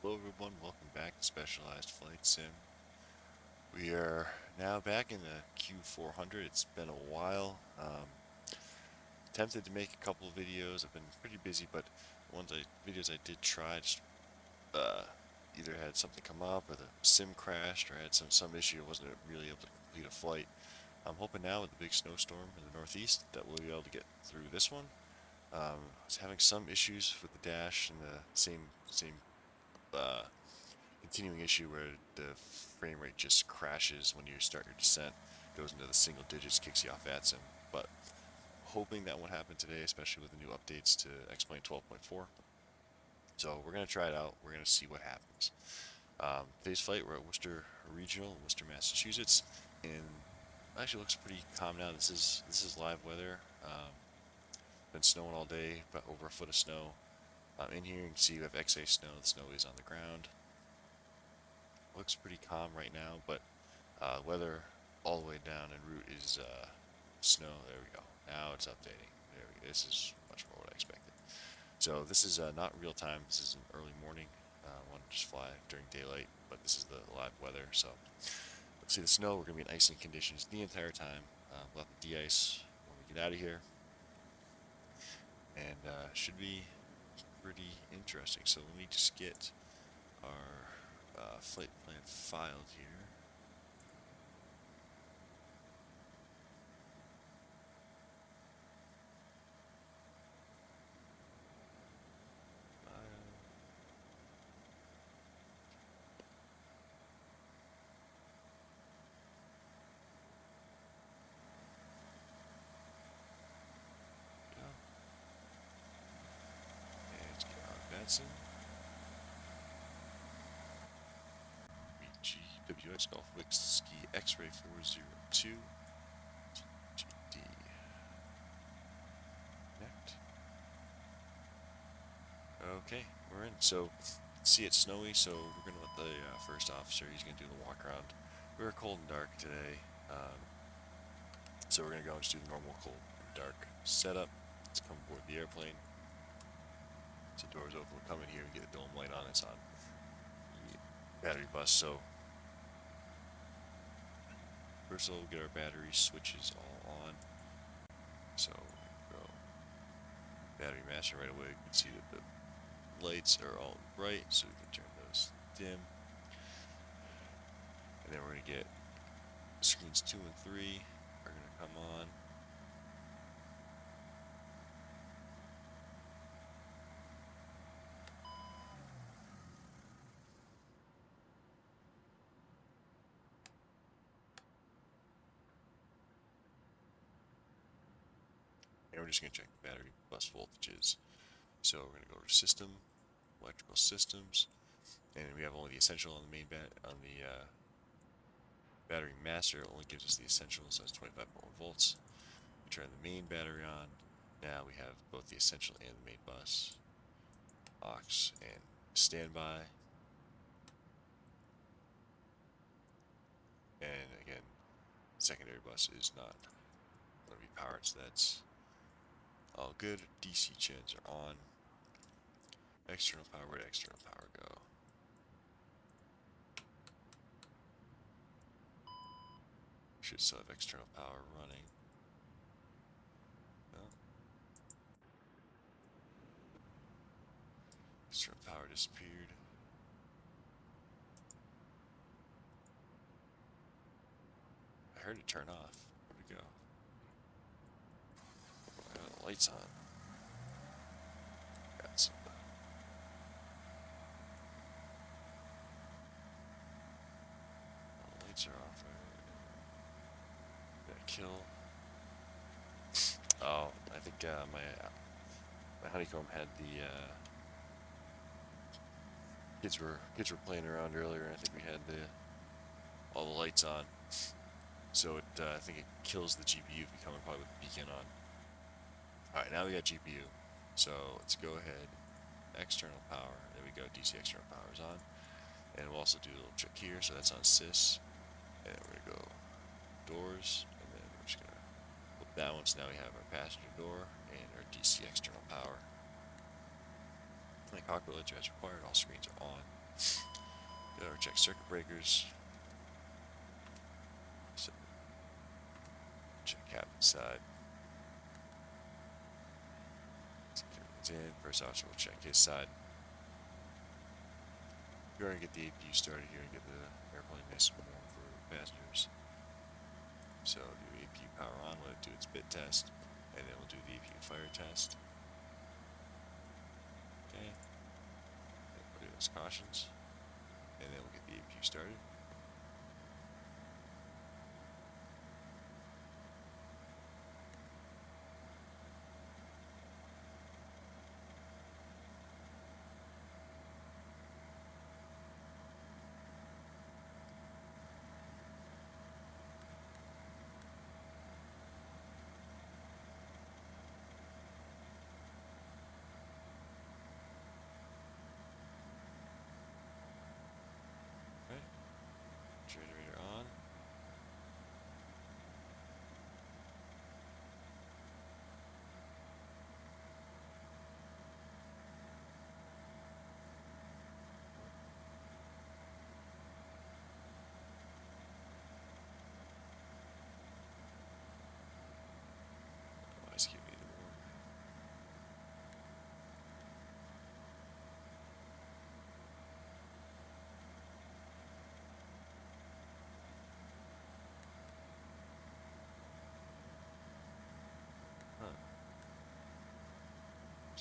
Hello everyone, welcome back to Specialized Flight Sim. We are now back in the Q400. It's been a while. Attempted to make a couple of videos. I've been pretty busy, but videos I did try just uh, either had something come up or the sim crashed or had some issue. I wasn't really able to complete a flight. I'm hoping now with the big snowstorm in the northeast that we'll be able to get through this one. I was having some issues with the dash and the same uh, continuing issue where the frame rate just crashes when you start your descent, goes into the single digits, kicks you off at sim. But hoping that won't happen today, especially with the new updates to X-Plane 12.4. So we're gonna try it out. We're gonna see what happens. Today's flight, we're at Worcester Regional, Worcester, Massachusetts, and actually looks pretty calm now. This is live weather. Been snowing all day, about over a foot of snow. In here you can see we have XA snow. The snow is on the ground. Looks pretty calm right now, but weather all the way down en route is snow. There we go. Now it's updating. There we go. This is much more what I expected. So this is not real time. This is an early morning. I want to just fly during daylight, but this is the live weather. So let's see the snow. We're going to be in icing conditions the entire time. We'll have to de-ice when we get out of here, and should be pretty interesting. So let me just get our flight plan filed here. Let's get our Benson. GWX Golf Whiskey X-Ray 402. GD. Connect. Okay, we're in. So, see it's snowy, so we're going to let the first officer, he's going to do the walk around. We were cold and dark today, so we're going to go and just do the normal cold and dark setup. Let's come aboard the airplane. So doors open, we'll come in here and get a dome light on. It's on the battery bus, so first of all, we'll get our battery switches all on. So go battery master right away. You can see that the lights are all bright, so we can turn those dim. And then we're going to get screens 2 and 3 are going to come on. And we're just going to check the battery bus voltages. So we're going to go to System, Electrical Systems, and we have only the essential on the main battery master. It only gives us the essential, so it's 25.1 volts. We turn the main battery on. Now we have both the essential and the main bus, aux and standby. And again, secondary bus is not going to be powered, so that's all good. DC chins are on. External power, where did external power go? Should still have external power running. No. External power disappeared. I heard it turn off. Where'd it go? I got the lights on. Got some. The lights are off. Got kill. Oh, I think my honeycomb had the kids were playing around earlier, and I think we had all the lights on. So it I think it kills the GPU if you come in probably with the beacon on. Alright, now we got GPU. So let's go ahead. External power. There we go. DC external power is on. And we'll also do a little trick here. So that's on sys. And we're going to go doors. And then we're just going to flip that one. So now we have our passenger door and our DC external power. And the cockpit lights are as required. All screens are on. Or check circuit breakers. So, check cabin side. So everything's in. First officer will check his side. We're going to get the APU started here and get the airplane nice and warm for passengers. So do APU power on, let it do its bit test, and then we'll do the APU fire test. Okay. And put in those cautions, and then we'll get the APU started. Generator on. Otherwise, give me the warm.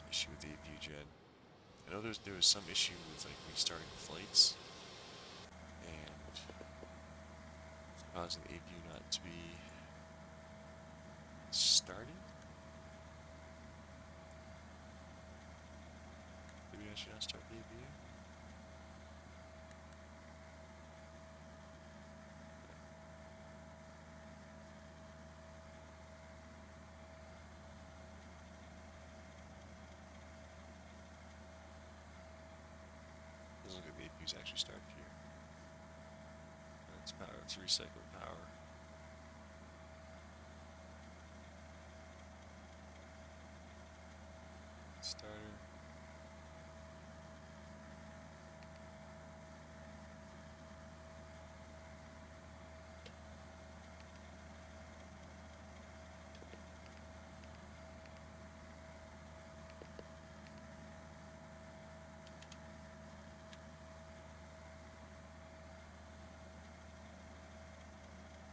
Issue with the APU gen. I know there was some issue with like restarting flights and causing the APU not to be starting. Maybe I should not start the APU. Doesn't look like the APU's actually started here. It's power. It's recycling power. Starter.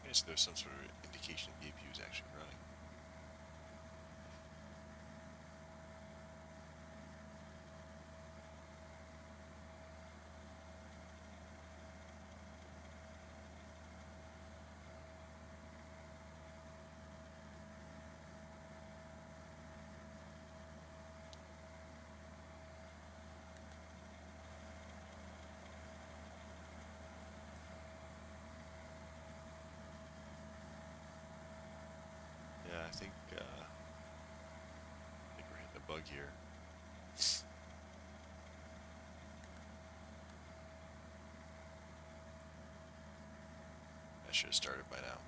I guess there's some sort of indication the APU is actually running. Yeah, I think we're hitting a bug here. I should have started by now.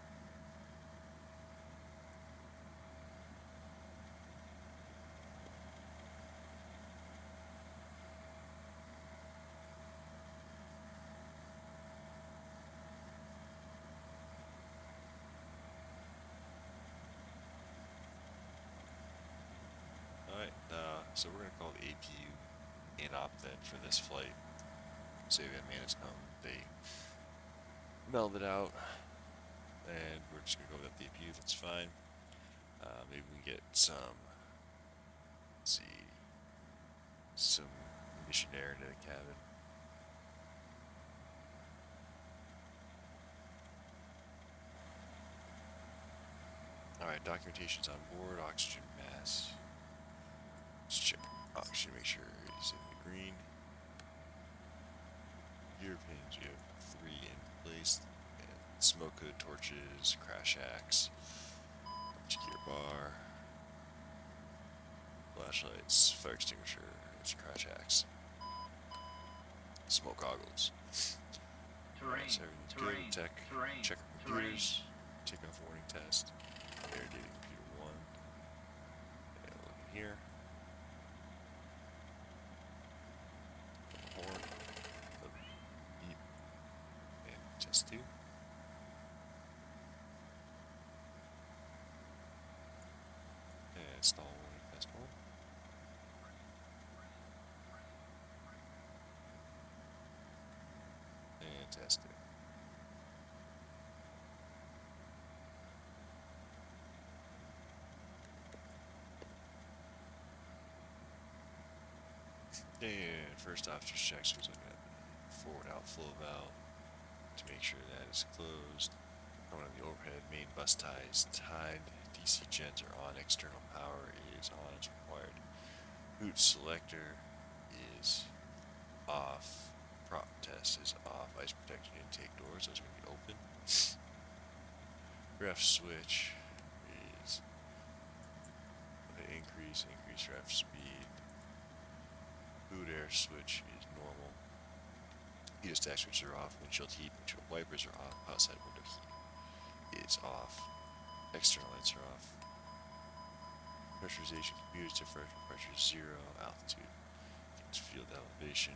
Alright, so we're going to call the APU in-op then for this flight. Say we had maintenance come, they melded out, and we're just going to go without the APU, that's fine. Maybe we can get some, let's see, some mission air into the cabin. Alright, documentation's on board, oxygen mass. Let's check oxygen, make sure it's in the green. Gear pins, we have 3 in place. And smoke hood, torches, crash axe, gear bar, flashlights, fire extinguisher, it's a crash axe. Smoke goggles. Terrain, so everything's good. Tech, check our computers, take off warning test. Air dating computer 1. And look in here. Horn. The Test 2. And stall warning, test 1. And test 2. And first officer's checks was looking at the forward outflow valve to make sure that is closed. Coming on the overhead, main bus ties tied, DC gens are on, external power is on as required. Boot selector is off, prop test is off, ice protection intake doors, those are going to be open. Ref switch is increase ref speed. Boot air switch is normal. Heat stack switches are off. Windshield heat, windshield wipers are off. Outside window heat is off. External lights are off. Pressurization computers differential pressure 0. Altitude is field elevation.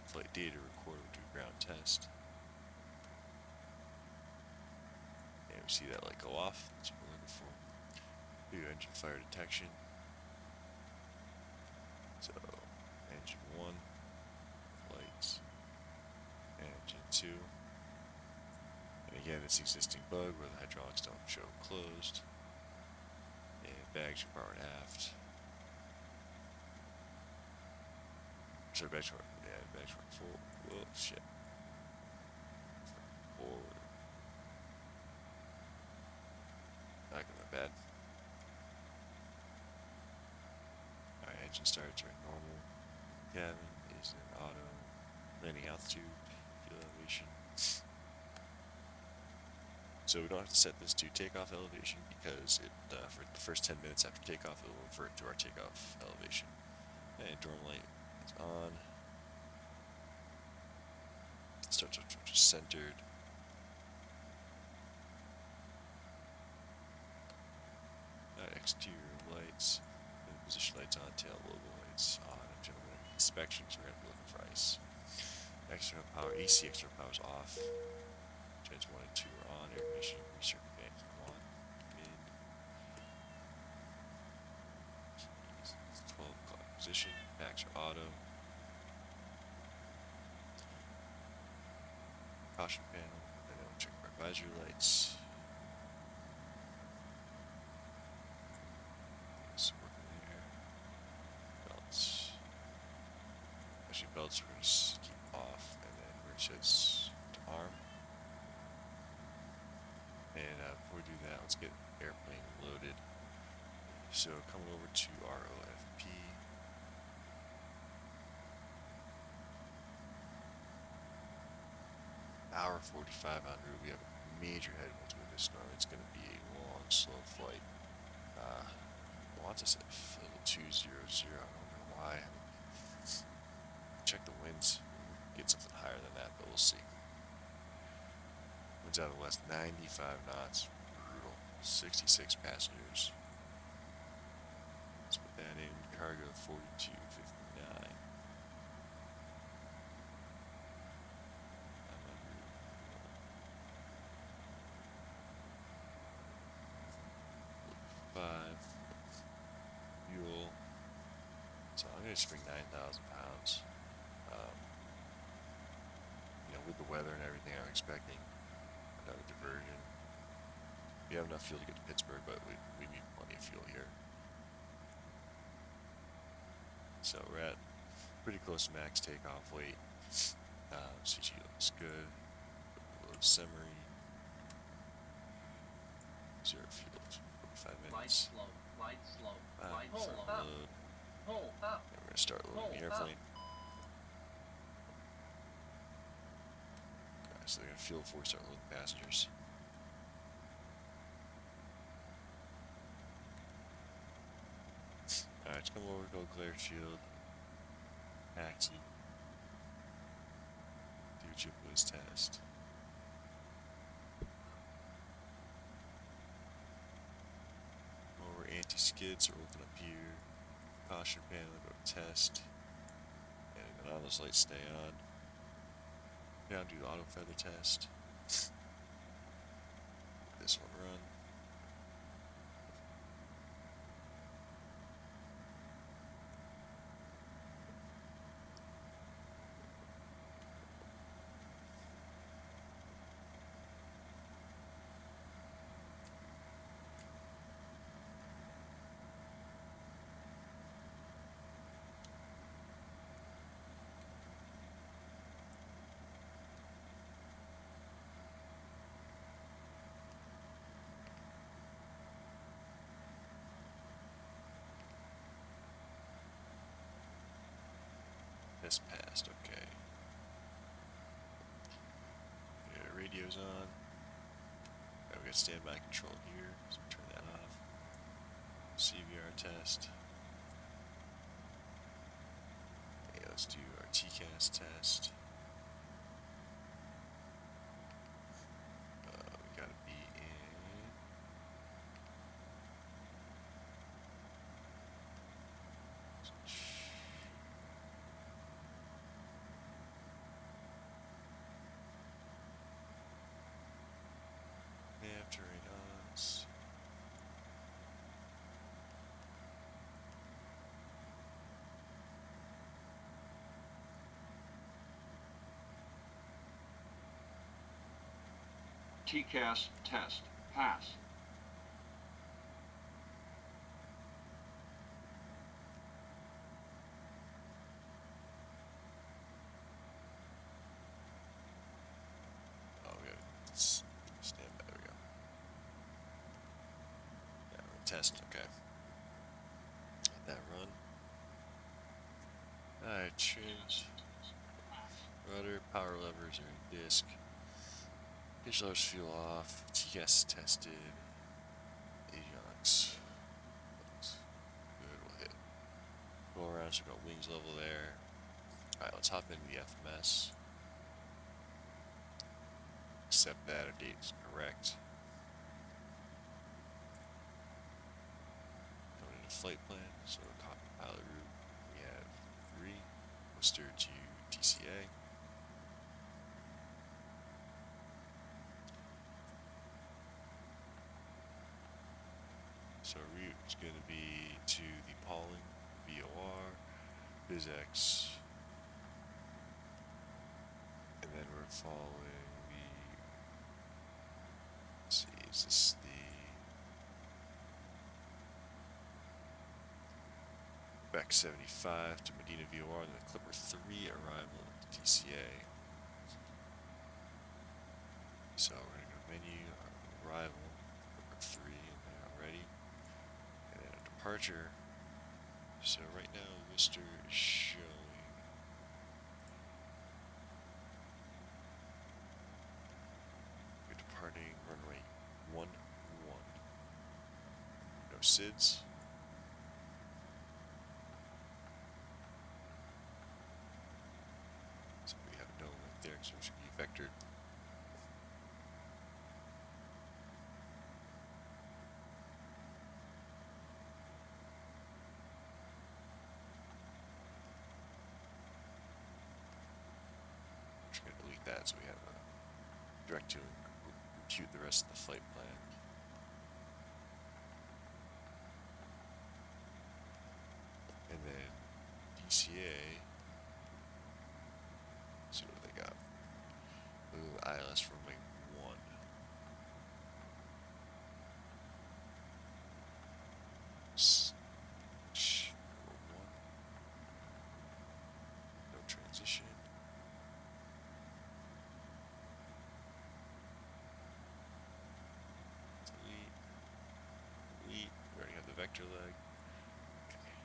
Flight data recorder to ground test. And we see that light go off. That's what we're looking for. Do engine fire detection. So engine 1, lights, engine 2, and again it's the existing bug where the hydraulics don't show closed, and bags are powered aft, sorry, bags are full, whoa, shit, forward, not gonna be bad. Alright, engine starts are normal. Cabin is in auto. Landing altitude, fuel elevation. So we don't have to set this to takeoff elevation because it for the first 10 minutes after takeoff it will revert to our takeoff elevation. And dorm light is on. Starts with just centered. Exterior lights. Position lights on, tail logo lights on. Gentlemen, inspections, we're going to be looking for ice. External power, AC external power is off. Gens 1 and 2 are on. Air conditioning, recircuit fan on. Mid. 12 o'clock position. Packs are auto. Caution panel. And then we'll check our advisory lights. Belts we're going to keep off, and then we're just to arm. And before we do that, let's get airplane loaded. So coming over to ROFP. Hour 45 en route. We have a major headwinds with this storm. It's going to be a long, slow flight. Wants us at 200. I don't know why. Check the winds, get something higher than that, but we'll see. Winds out of the west, 95 knots, brutal, 66 passengers. Let's put that in, cargo 4259. Fuel. So I'm going to spring 9,000 pounds. With the weather and everything, I'm expecting another diversion. We have enough fuel to get to Pittsburgh, but we need plenty of fuel here. So we're at pretty close to max takeoff weight. CG looks good. Load summary. Zero fuel, 45 minutes. Light slow. Load. Hold up. And we're going to start loading the airplane. So they're going to fuel before we start loading passengers. Alright, let's come over, go clear shield. Taxi. Do a chip whiz test. Over anti-skids are open up here. Caution panel, go to test. And then all those lights stay on. Now do the auto feather test. This one run. This passed, okay. Yeah, radio's on. Now we got standby control here, so turn that off. CVR test. Okay, let's do our TCAS test. We gotta be in. Map terrain odds. TCAS test. Pass. Oh, we gotta stand by. There we go. Yeah, test, okay. Let that run. Alright, change. Rudder, power levers are in disc. Pitch levers fuel off. TCAS tested. Avionics. Looks good, we'll hit. Go around, so we've got wings level there. Alright, let's hop into the FMS. Accept that our date is correct. Going into flight plan, so copy pilot route. We have 3, Worcester to TCA. So route is going to be to the Pauling, VOR, BizX, and then we're following the, let's see, is this the Beck 75 to Medina VOR, and then the Clipper 3 arrival at TCA. So we're going to go menu, arrival, Clipper 3 in there already, and then a departure. So right now Worcester is showing we're departing runway 11. No SIDS. So we have no right there, so it should be vectored. Just gonna delete that so we have a direct to compute the rest of the flight plan. And then DCA. See what they got. Ooh, ILS runway 1. Number 1. No transition. Delete. Delete. We already have the vector leg. Okay.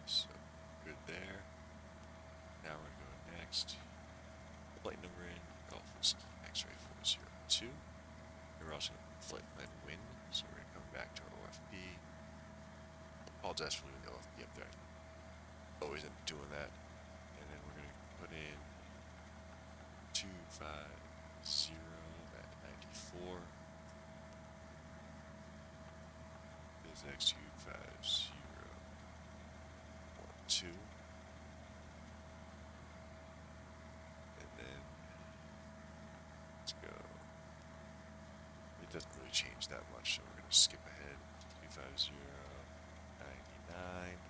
So good there. Now we're gonna go next. Flight number in Golf Whiskey X-ray 402. And we're also gonna flight plan win. So we're gonna come back to our OFP. Apologize for leaving the OFP up there. Always end up doing that. And then we're gonna put in 250 at 94. Is X 250 12. doesn't really change that much, so we're going to skip ahead. 350, 99.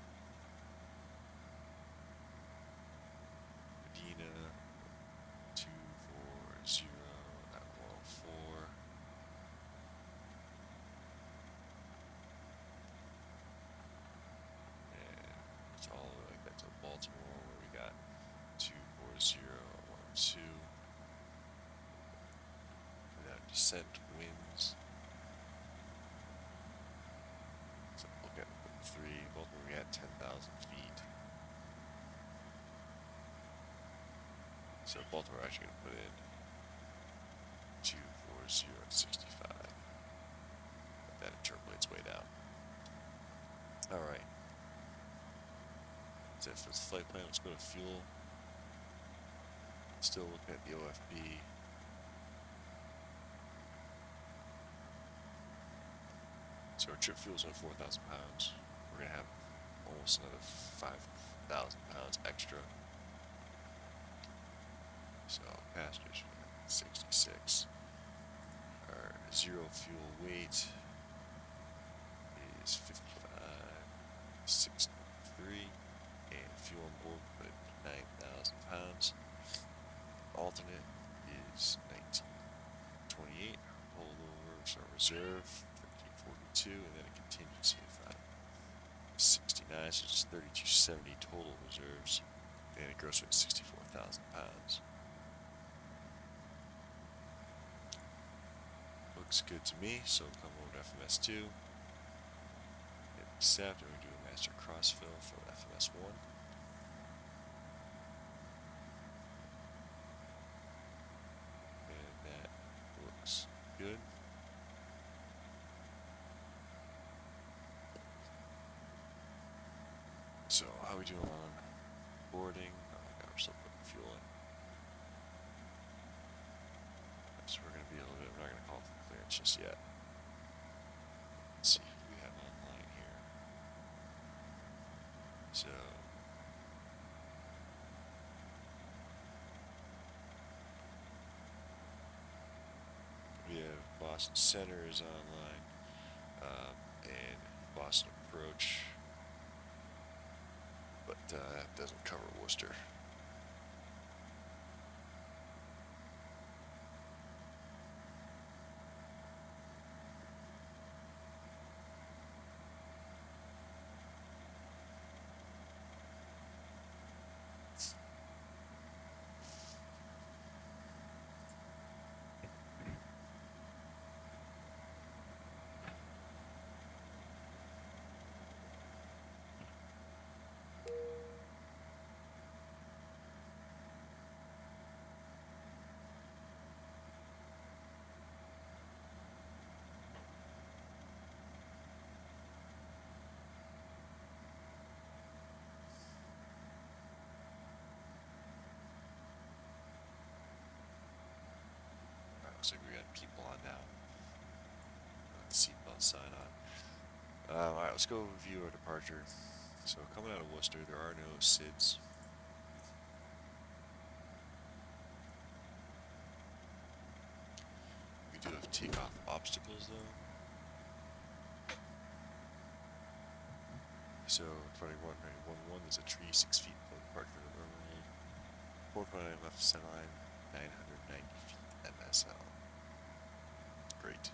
Medina, 240 at 104. And it's all the way like that to Baltimore, where we got 240 at 102. Without descent winds. So look at 3. Baltimore, we had 10,000 feet. So Baltimore actually going to put in 240 at 65. Let that interpolates way down. Alright. That's it for the flight plan. Let's go to fuel. Still looking at the OFB. So our trip fuel is only 4,000 pounds. We're going to have almost another 5,000 pounds extra. So passengers 66. Our zero fuel weight is 55,603, and fuel on board put 9,000 pounds. Alternate is 1928. Holdover, so reserve 1342, and then a contingency of 569. So just 3270 total reserves, and a gross weight 64,000 pounds. Looks good to me, so we'll come over to FMS2, hit accept, and we do a master crossfill for FMS1. And that looks good. So, how we doing on boarding? Oh my god, we're still putting fuel in. So we're going to be a little bit, we're not going to call for clearance just yet. Let's see who we have online here. So, we have Boston Center is online, and Boston Approach, but that doesn't cover Worcester. Looks like we got people on now. Seatbelt sign on. Alright, let's go review our departure. So coming out of Worcester, there are no SIDS. We do have takeoff obstacles though. So 21.11 is a tree 6 feet from the departure of the runway. 4.9 left center line, 990 feet MSL. Great.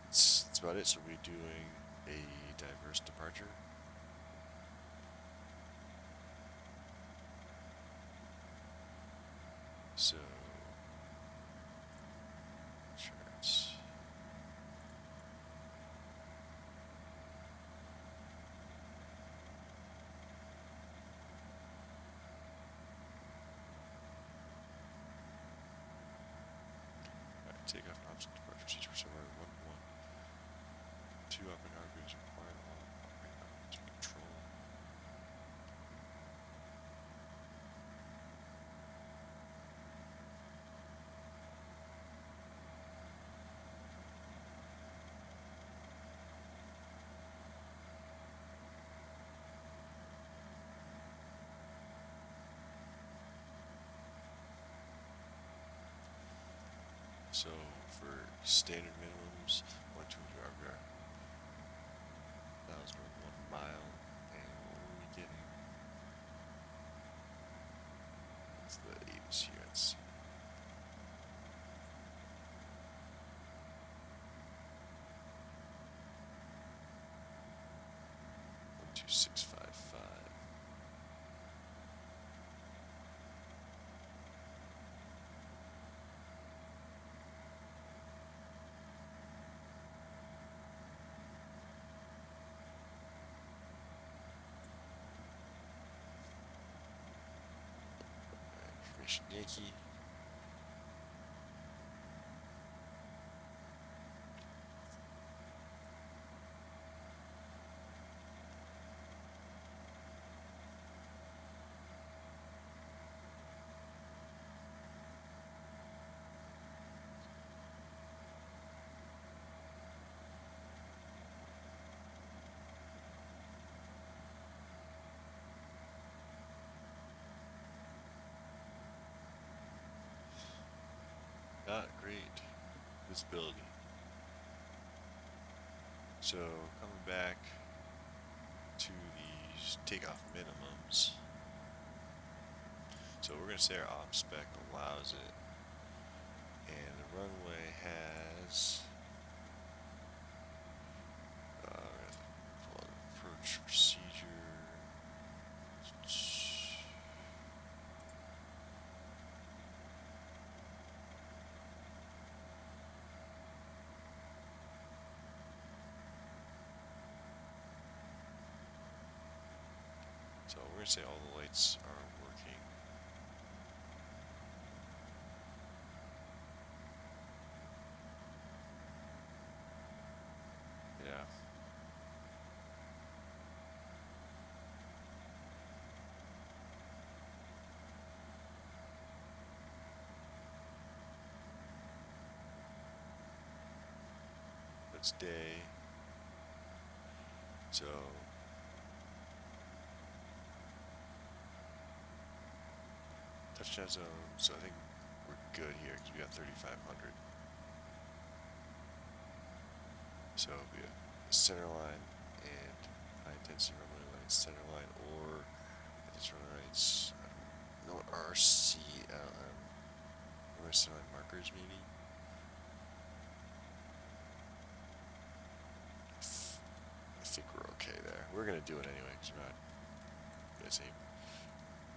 That's about it. So we're doing a diverse departure. So insurance. Alright, take off option departure procedure for somewhere 1-1. 2 up and argue is required all operating to control. So for standard minimums. 120 RVR. 1,001 mile. And what were we getting? What's the 8's here? Let's see. One, 2,655. Information Yankee. Not great visibility. So coming back to these takeoff minimums. So we're going to say our op spec allows it, and the runway has approach procedure. So we're going to say all the lights are working. Yeah. It's day. So touchdown zone, so I think we're good here because we got 3,500. So we have center line and high intensity runway line, center line, or it's runway lights. I don't know what RC, runway center line markers maybe. I think we're okay there. We're gonna do it anyway because we're not busy.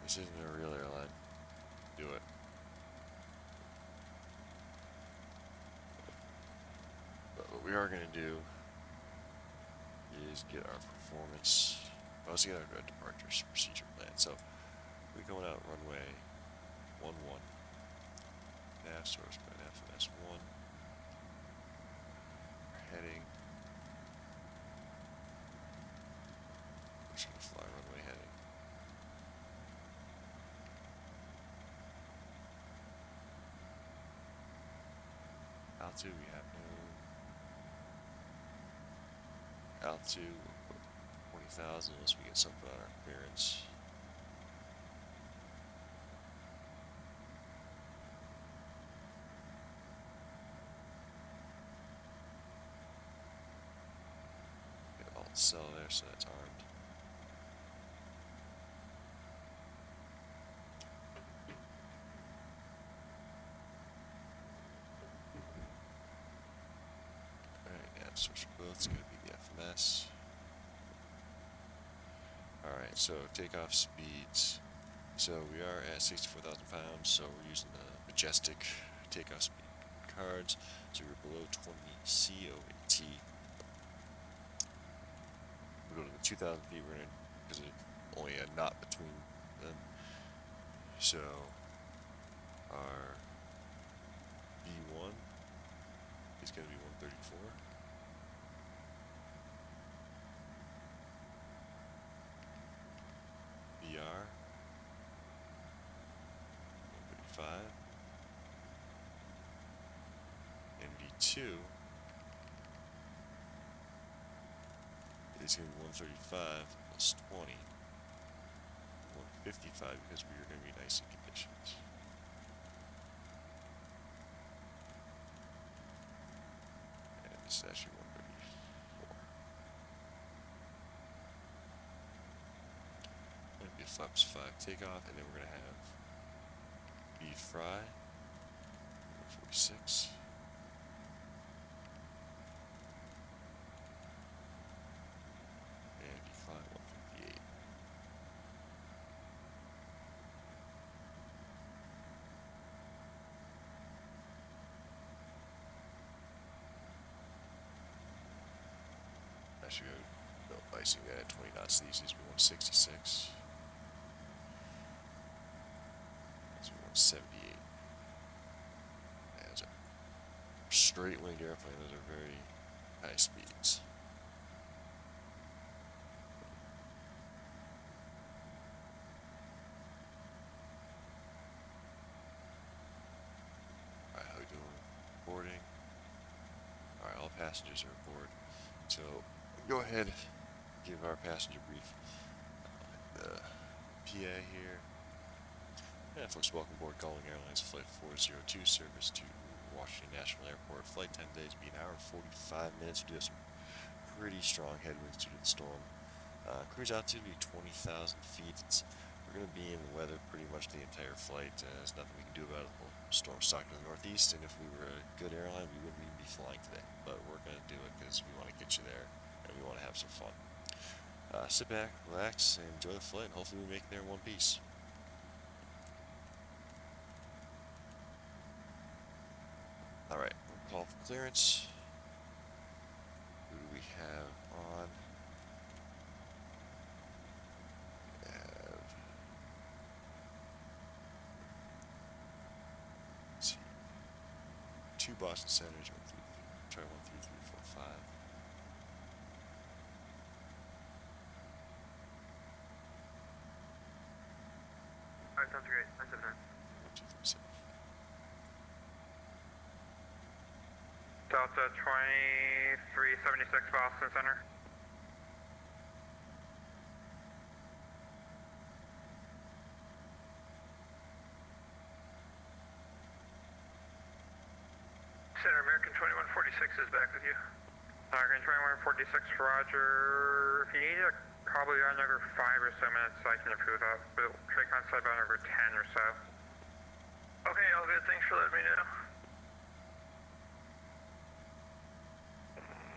This isn't a real airline. Do it. But what we are going to do is get our performance. Well, let's get our departure procedure plan. So we're going out runway 11. Nav source by FMS 1. We're heading. We're just going to fly runway heading. Altitude, we have no altitude. 20,000 unless we get something on our clearance. Get alt cell there, so that's armed. Source for both is going to be the FMS. Alright, so takeoff speeds. So we are at 64,000 pounds, so we're using the Majestic takeoff speed cards. So we're below 20 COAT. We go to the 2,000 feet, we're in, because it's only a knot between them. So our V1 is going to be 134. VR 135, and V2 is going to be 135 plus 20, 155 because we are going to be in icy conditions. this is actually 134. Gonna be a flaps 5 takeoff, and then we're gonna have beef fry 146. And decline 158. I should go icing that at 20 knots. These needs to be 166. That's 178. As a straight winged airplane, those are very high speeds. Alright, how we doing? Boarding. Alright, all passengers are aboard. So, go ahead, give our passenger brief. The PA here. Yeah, folks, welcome aboard Gullwing Airlines Flight 402, service to Washington National Airport. Flight time today is be 1 hour and 45 minutes. We do have some pretty strong headwinds due to the storm. Cruise altitude will be 20,000 feet. We're going to be in the weather pretty much the entire flight. There's nothing we can do about it. The storm stuck to the northeast, and if we were a good airline, we wouldn't even be flying today. But we're going to do it because we want to get you there, and we want to have some fun. Sit back, relax, and enjoy the flight, and hopefully we make it there in one piece. Alright, we'll call for clearance. Who do we have on? We have... Let's see. 2 Boston Centers, try 13345. Alright, sounds great. 979. 1237. Delta 2376 Boston Center. Center, American 2146 is back with you. American 2146, Roger. If you need it, probably another 5 or so minutes so I can approve that. But it'll take on site about another 10 or so. Okay, all good. Thanks for letting me know.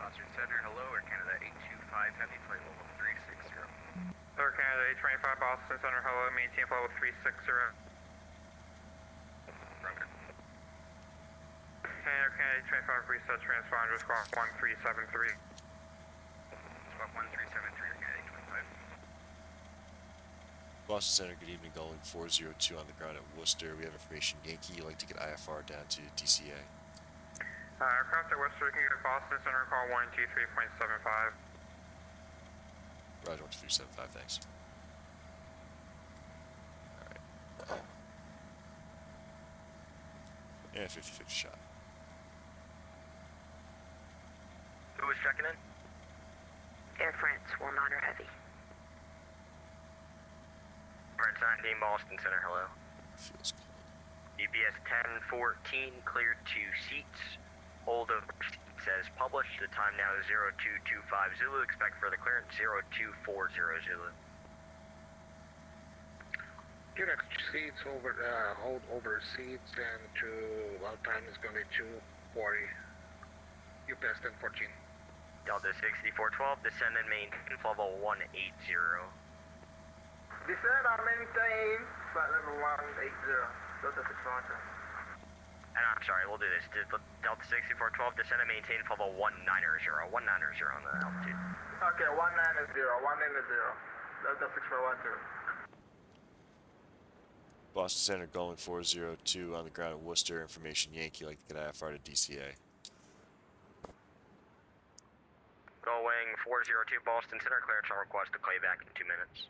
Boston Center, hello, Air Canada 825 Heavy, flight level 360. Air Canada 825 Boston Center, hello, maintain flight level 360. Roger. And Air Canada 825 reset transponder, squawk 1373. Squawk 1373, Air Canada 825. Boston Center, good evening, Gullwing 402 on the ground at Worcester. We have information Yankee. You'd like to get IFR down to DCA. Aircraft at Worcester, you can get Boston Center, call 123.75. Roger, 12375, thanks. Alright. And 50-50 shot. Who was checking in? Air France, 19 Heavy. France 19 Boston Center, hello. Feels cold. UPS 1014, cleared 2 seats. Hold over seats as published. The time now is 0225 Zulu. Expect further clearance 0240 Zulu. Get extra seats over, hold over seats, and our time is going to be 2:40. UPS 1014. Delta 6412, descend and maintain level 180. Descend and maintain flight level 180. Delta 612. And I'm sorry, we'll do this. Delta 6412, descend and maintain level 190. 190 on the altitude. Okay, 190. 190. Delta 6412. Boston Center, Gullwing 402 on the ground at Worcester. Information Yankee. Like to get IFR to DCA. Gullwing 402 Boston Center, clearance on request to call you back in 2 minutes.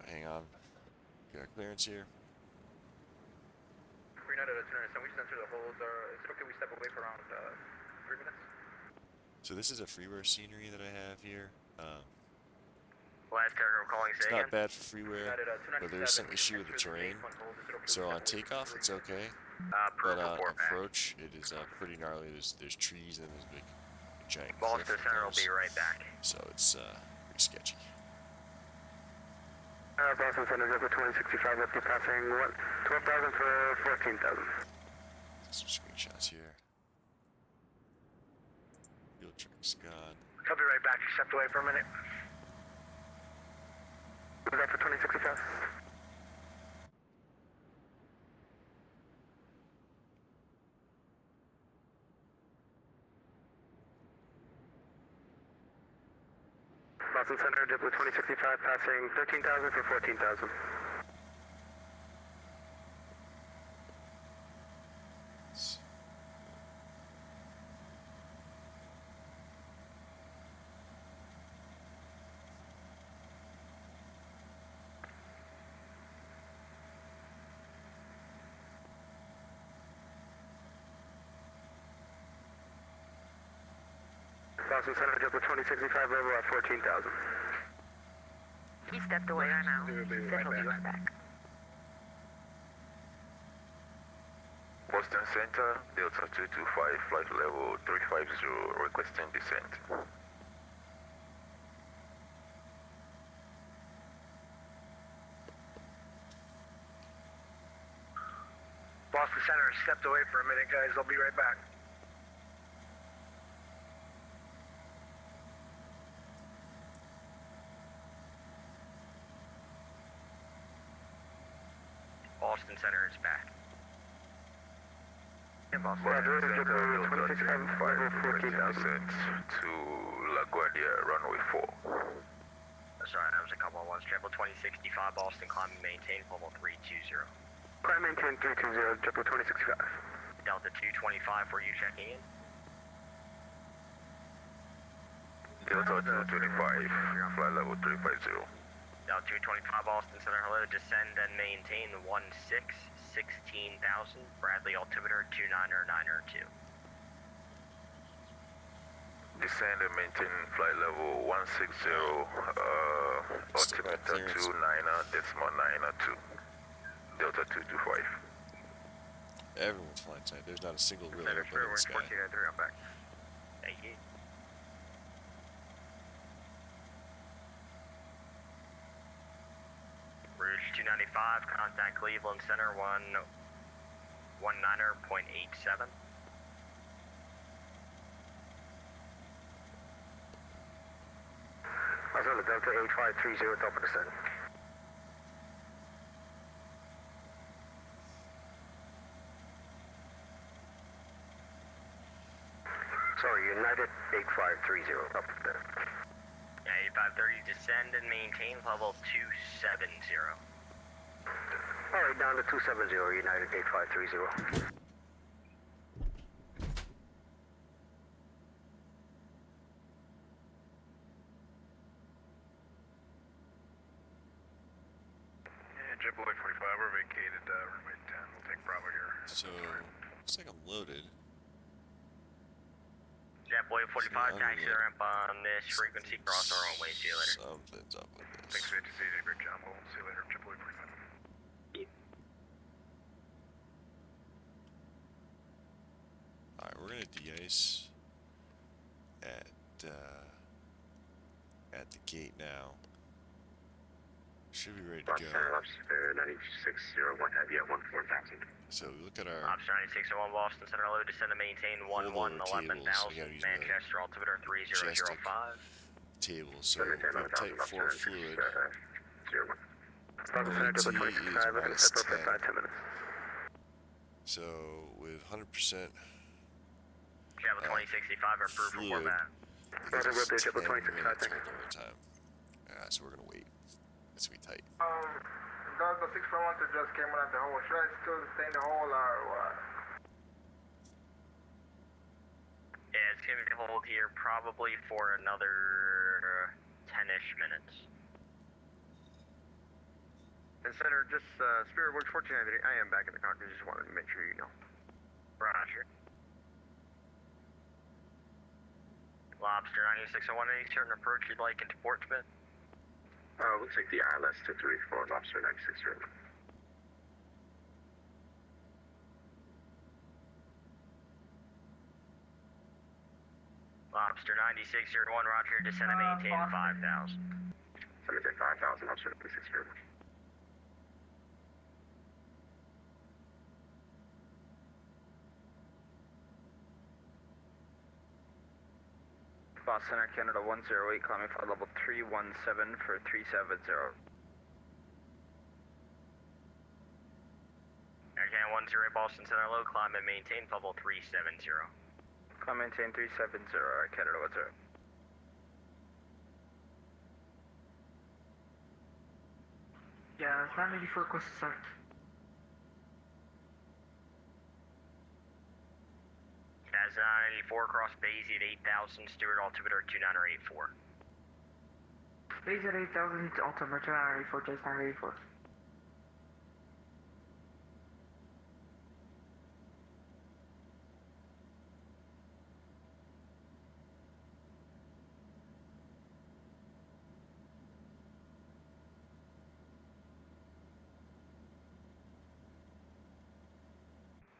Hang on. Got clearance here. We're not at a 297. We just entered the holes. Is it okay we step away for around 3 minutes? So this is a freeware scenery that I have here. Last carrier calling, It's say not again. bad for freeware, but there's some issue with the terrain. So on takeoff, it's okay. Approve But report back. approach, it is pretty gnarly. There's trees and there's a big giant Boston cliff that Center will goes. be right back. So it's pretty sketchy. Boston Center, Zipper 2065, up to passing, what, 12,000 for 14,000. Some screenshots here. Fuel truck's gone. I'll be right back, stepped away for a minute. Is that for 2065? Boston Center, JetBlue 2065, passing 13,000 for 14,000. Boston Center, JetBlue 2065, level at 14,000. He stepped away right now. He'll be Said right he'll be back. right back. Boston Center, Delta 225, flight level 350, requesting descent. Boston Center stepped away for a minute, guys. I'll be right back. Boston Center is back. Boston Center, Delta 225, requesting descent to LaGuardia, runway 4. Sorry, that was a couple of ones. Triple 2065, Boston climbing, maintain level 320. Climb maintain 320, JetBlue 2065. Delta 225, were you checking in? Delta 225, flight level 350. Delta 225, Boston Center, hello, descend and maintain 16,000, Bradley altimeter 29092. Descend and maintain flight level 160, altimeter 29.902. Delta 225. Everyone's flying tonight. There's not a single real Center, airplane in the sky. 1493, I'm back. Thank you. Rouge 295, contact Cleveland Center 119.87. Also, the Delta 8530, top of the descent. Sorry, United 8530, top of the descent. Yeah, 8530, descend and maintain level 270. Alright, down to 270, United 8530. JetBlue 45, we're vacated runway 10. We'll take Bravo here. So, looks like I'm loaded. JetBlue 45, So, taxi the ramp on this frequency, cross our own way, see you later. Something's up with this. Thanks, VTC, did a great job. We'll see you later, JetBlue 45. Alright, we're gonna de-ice at the gate now. Should be ready to go. 9601, heavy at 14,000. So we look at our Option 9601, Boston Center, low, descend and maintain Hold on, 11,000, tables, we gotta use my Manchester, altimeter 3005. table. So we have type 4 fluid. Boston Center, OT JetBlue is 2065, we're gonna minus step up in 10. 5-10 minutes. So with 100% Travel 2065, approved for fluid, back. Roger, it's we'll do JetBlue 10 minutes 2065, worth of time. So we're gonna wait. It's gonna be tight. Delta 641 just came on at the hole. Should I still stay in the hole or what? Yeah, it's gonna be hold here probably for another 10-ish minutes. And Center, just Spirit Works 1493, I am back in the cockpit, just wanted to make sure you know. Roger. Lobster 9601, any certain approach you'd like into Portsmouth? Looks like the ILS 234, Lobster 96 0. Lobster 9601, roger, descend and maintain 5,000. Maintain 5,000, Lobster 9601. Boston Center, Canada 108, climbing flight level 317 for 370. Air Canada 108, Boston Center, low, climb and maintain level 370. Climb maintain 370, Air Canada 10. Yeah, it's 984 request to start. That's 984, cross Basie at 8,000, Stewart altimeter 2984. Base at 8,000, altimeter 984, just 984.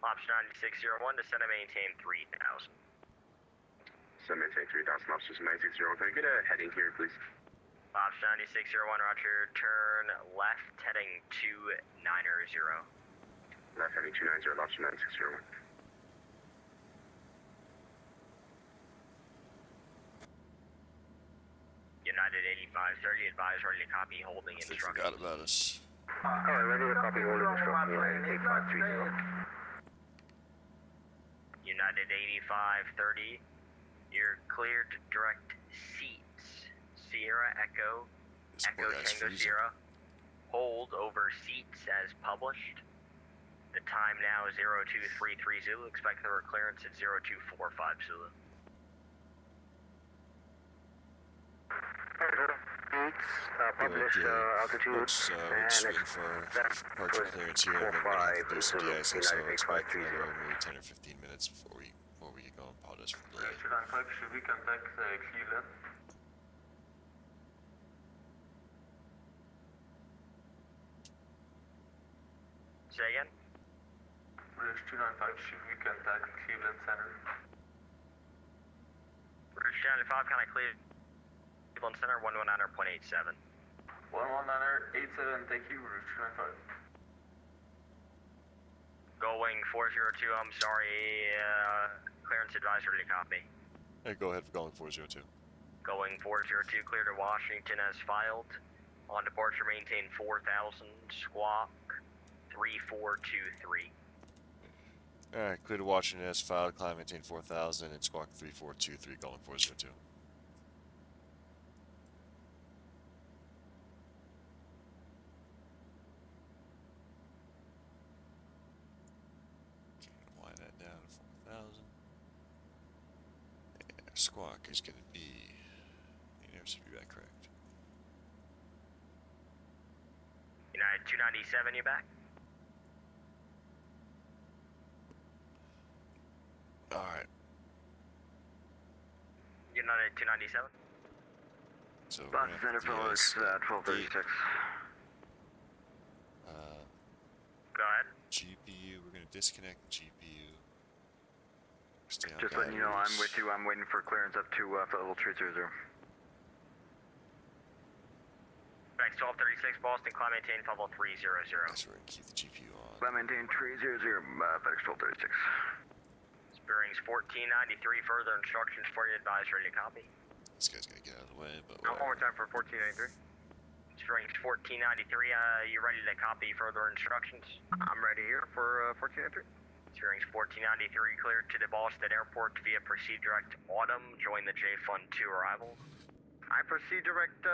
Lobster 9601, descend and maintain 3,000. So maintain 3,000, Lobster 9601. Can I get a heading here, please? Lobster 9601, roger, turn left, heading 290. Left heading 290, Lobster 9601. United 8530, advise ready to copy, holding They instructions. forgot about us. Alright, ready to copy holding instruction, United 8530. United 8530, you're cleared to direct seats. Sierra Echo, This poor Echo guy's Tango freezing. Sierra. Hold over seats as published. The time now is 0233 Zulu. Expect the clearance at 0245 Zulu. Published altitude, We're just waiting for departure clearance here, and then we're gonna have to do some de-icing, so expect another maybe 10 or 15 minutes before we get going. Apologize for the delay. 295, should we contact Cleveland? Say again? British 295, should we contact Cleveland Center? British 295, kind of cleared. Cleveland Center 119.87. 11987, thank you, British 295. Going 402, I'm sorry, clearance advisory to copy. Hey, go ahead for going 402. Going 402, clear to Washington as filed. On departure, maintain 4,000, squawk 3423. Alright, clear to Washington as filed, climb maintain 4,000, and squawk 3423, going 402. Wind that down to 4,000. Yeah, squawk is going to be. You never should be that correct. United 297, you back? Alright, United 297? so we're Boston gonna Center, have to Felix, 1236. Go ahead. GPU, we're going to disconnect the GPU. Stay on Just letting you know, I'm batteries. with you. I'm waiting for clearance up to flight level 300. Next 1236, Boston, climb maintain level 300. Guess we're going to keep the GPU on. Climb maintain 300, FedEx 1236. Bearings 1493, further instructions for you, advise ready to copy. This guy's going to get out of the way, but One more whatever. time for 1493. Bearings 1493, you ready to copy further instructions? I'm ready here for 1493. Bearings 1493, cleared to the Boston Airport via proceed direct Autumn, join the J Fund 2 arrival. I proceed direct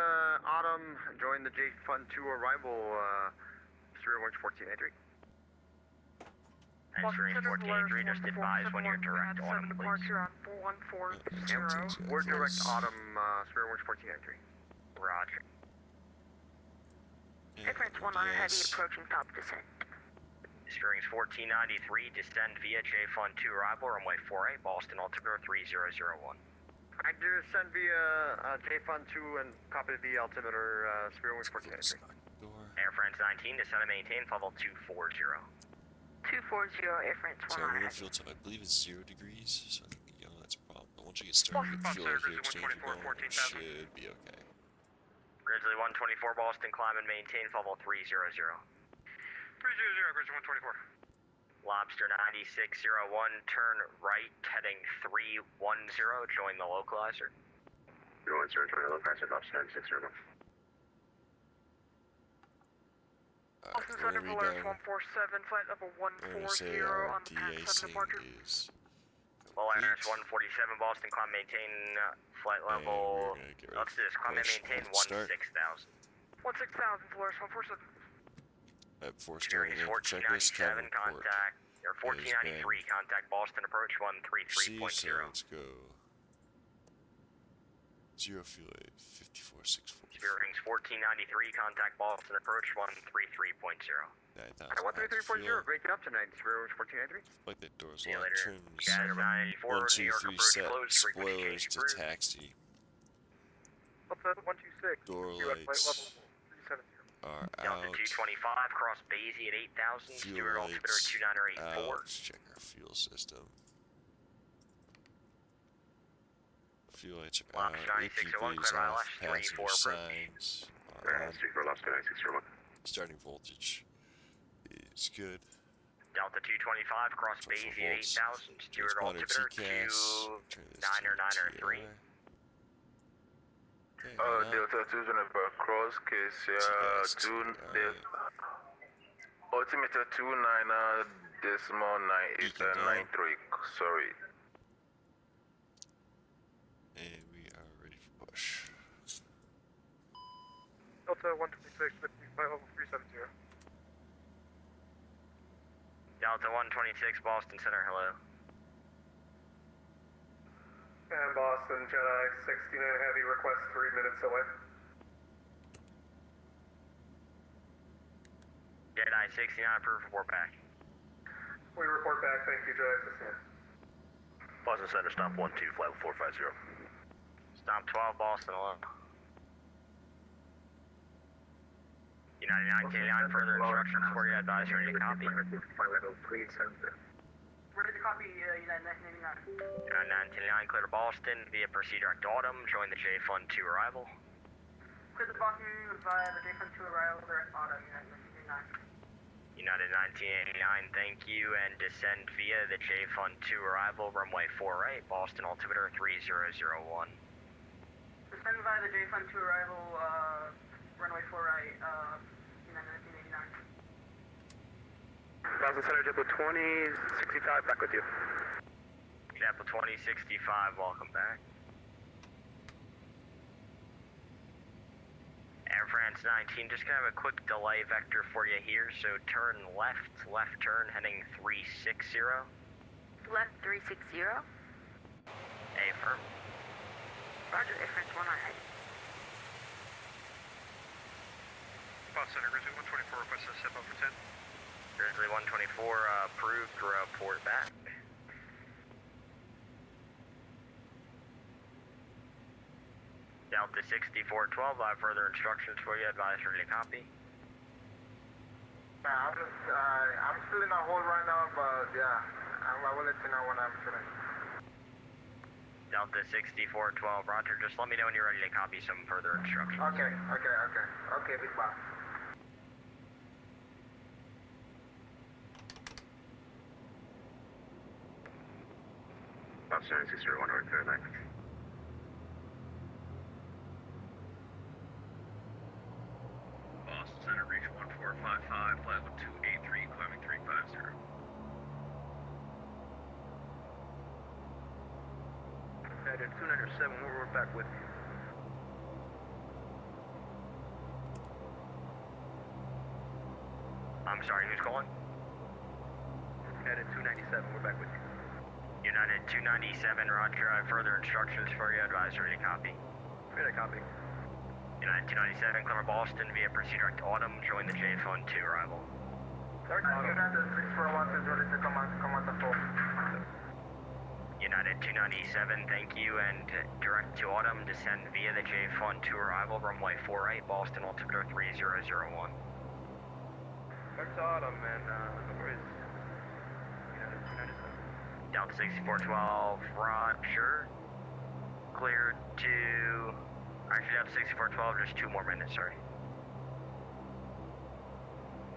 Autumn, join the J Fund 2 arrival, Spirit Winch 1493. And Bearings 1493, just advise when you're direct Autumn, please. Departure on 4140. We're direct Autumn, Spirit Winch 1493. Roger. Difference 1 on heavy approaching top descent. Bearings 1493, descend via J Fund 2 arrival, runway 48, Boston altimeter 3001. I do send via J Fund 2 and copy the altimeter, Spirit Winch 1493. Air France 19, descend and maintain level 240. 240, Air France 1 So on we're heavy. field time, I believe it's 0 degrees, so I think, that's a problem. But once you get started with fuel heat exchanger going, it should be okay. Grizzly 124 Boston, climb and maintain level 300. 300, Grizzly 124. Lobster 9601, turn right, heading 310, join the localizer. 310, join the localizer, Lobster 9601. Alright, we're gonna read down. 147, flight level We're gonna say 140 our on the de-icing is Low Liners 147 Boston, climb maintain flight level. Let's do this, climb and maintain 16,000. 16,000, Flores 147. At 4 starting in checklist, 1497 contact, or 1493 contact Boston approach 133.0. So let's go. 0 fuel rate 54.64. Spirit rings 1493 contact Boston approach 133.0. 9,000. 133.0, break it up tonight. Spirit rings 1493. Like that door's See you locked. later. Trims. Gas 94, 1, New 2, York 3 approach set. closed, frequency Spoilers change to approved. taxi. Delta 126. Door US flight lights level 370. are Delta out. 225, cross Basie at 8,000, Fuel Stewart altimeter lights 2984. out. Let's check our fuel system. Fuel lights are out. Lobster 9601, APVs clear off. ILS 34 Passenger approach. signs are on. 34 Lobster 9601. Starting voltage is good. Delta 225, cross Basie at 8,000, Stewart Transponder altimeter TCAS. Turn this to 2993. TR. Okay, Delta 225 cross TCAS, June, alright. altimeter 29 decimal 9893, sorry. And we are ready for push. Delta 126, flight level 370. Delta 126, Boston Center, hello. And Boston, Jedi 69 Heavy, request 3 minutes away. Jedi 69, approved, report back. We report back, thank you, Jedi 69. Boston Center, stop 12, flight 450. Stomp 12, Boston, hello. United 989, further instructions for you, advise ready to copy. Ready to copy, United 989. United 989, clear to Boston, via proceed direct Autumn, join the J Fund 2 arrival. Clear the Boston via the J-Fund 2 arrival, direct auto, United 989. United 1989, thank you, and descend via the J Fund 2 arrival, runway 4 right, Boston altimeter 3001. Descend via the J-Fund 2 arrival, runway 4 right, United 1989. Boston Center, JetBlue 2065, back with you. JetBlue 2065, welcome back. Air France 19, just gonna have a quick delay vector for you here, so turn left turn, heading 360. Left 360. Affirm. Roger, Air France 198. Boston Center, Grizzly 124, request a step up for 10. Grizzly 124, approved, report back. Delta 6412, I have further instructions for you, advise ready to copy. I'm still in a hold right now, but yeah, I will let you know when I'm finished. Delta 6412, roger, just let me know when you're ready to copy some further instructions. Okay, big boss. Lobster 9601, right there, thanks. Boston Center, reach 1455, flight 1283, climbing 350. United 297, we're back with you. I'm sorry, who's calling? United 297, we're back with you. United 297, roger, I have further instructions for you, advise ready to copy. Ready to copy. United 297, climb Boston via proceed direct Autumn, join the J Fund 2 arrival. United 641 is ready to come on the phone. United 297, thank you, and direct to Autumn, descend via the J Fund 2 arrival, runway 48, Boston altimeter 3001. Back to Autumn, and where is United 297? Delta 6412, roger. cleared to... Actually, Delta 6412, just 2 more minutes, sorry.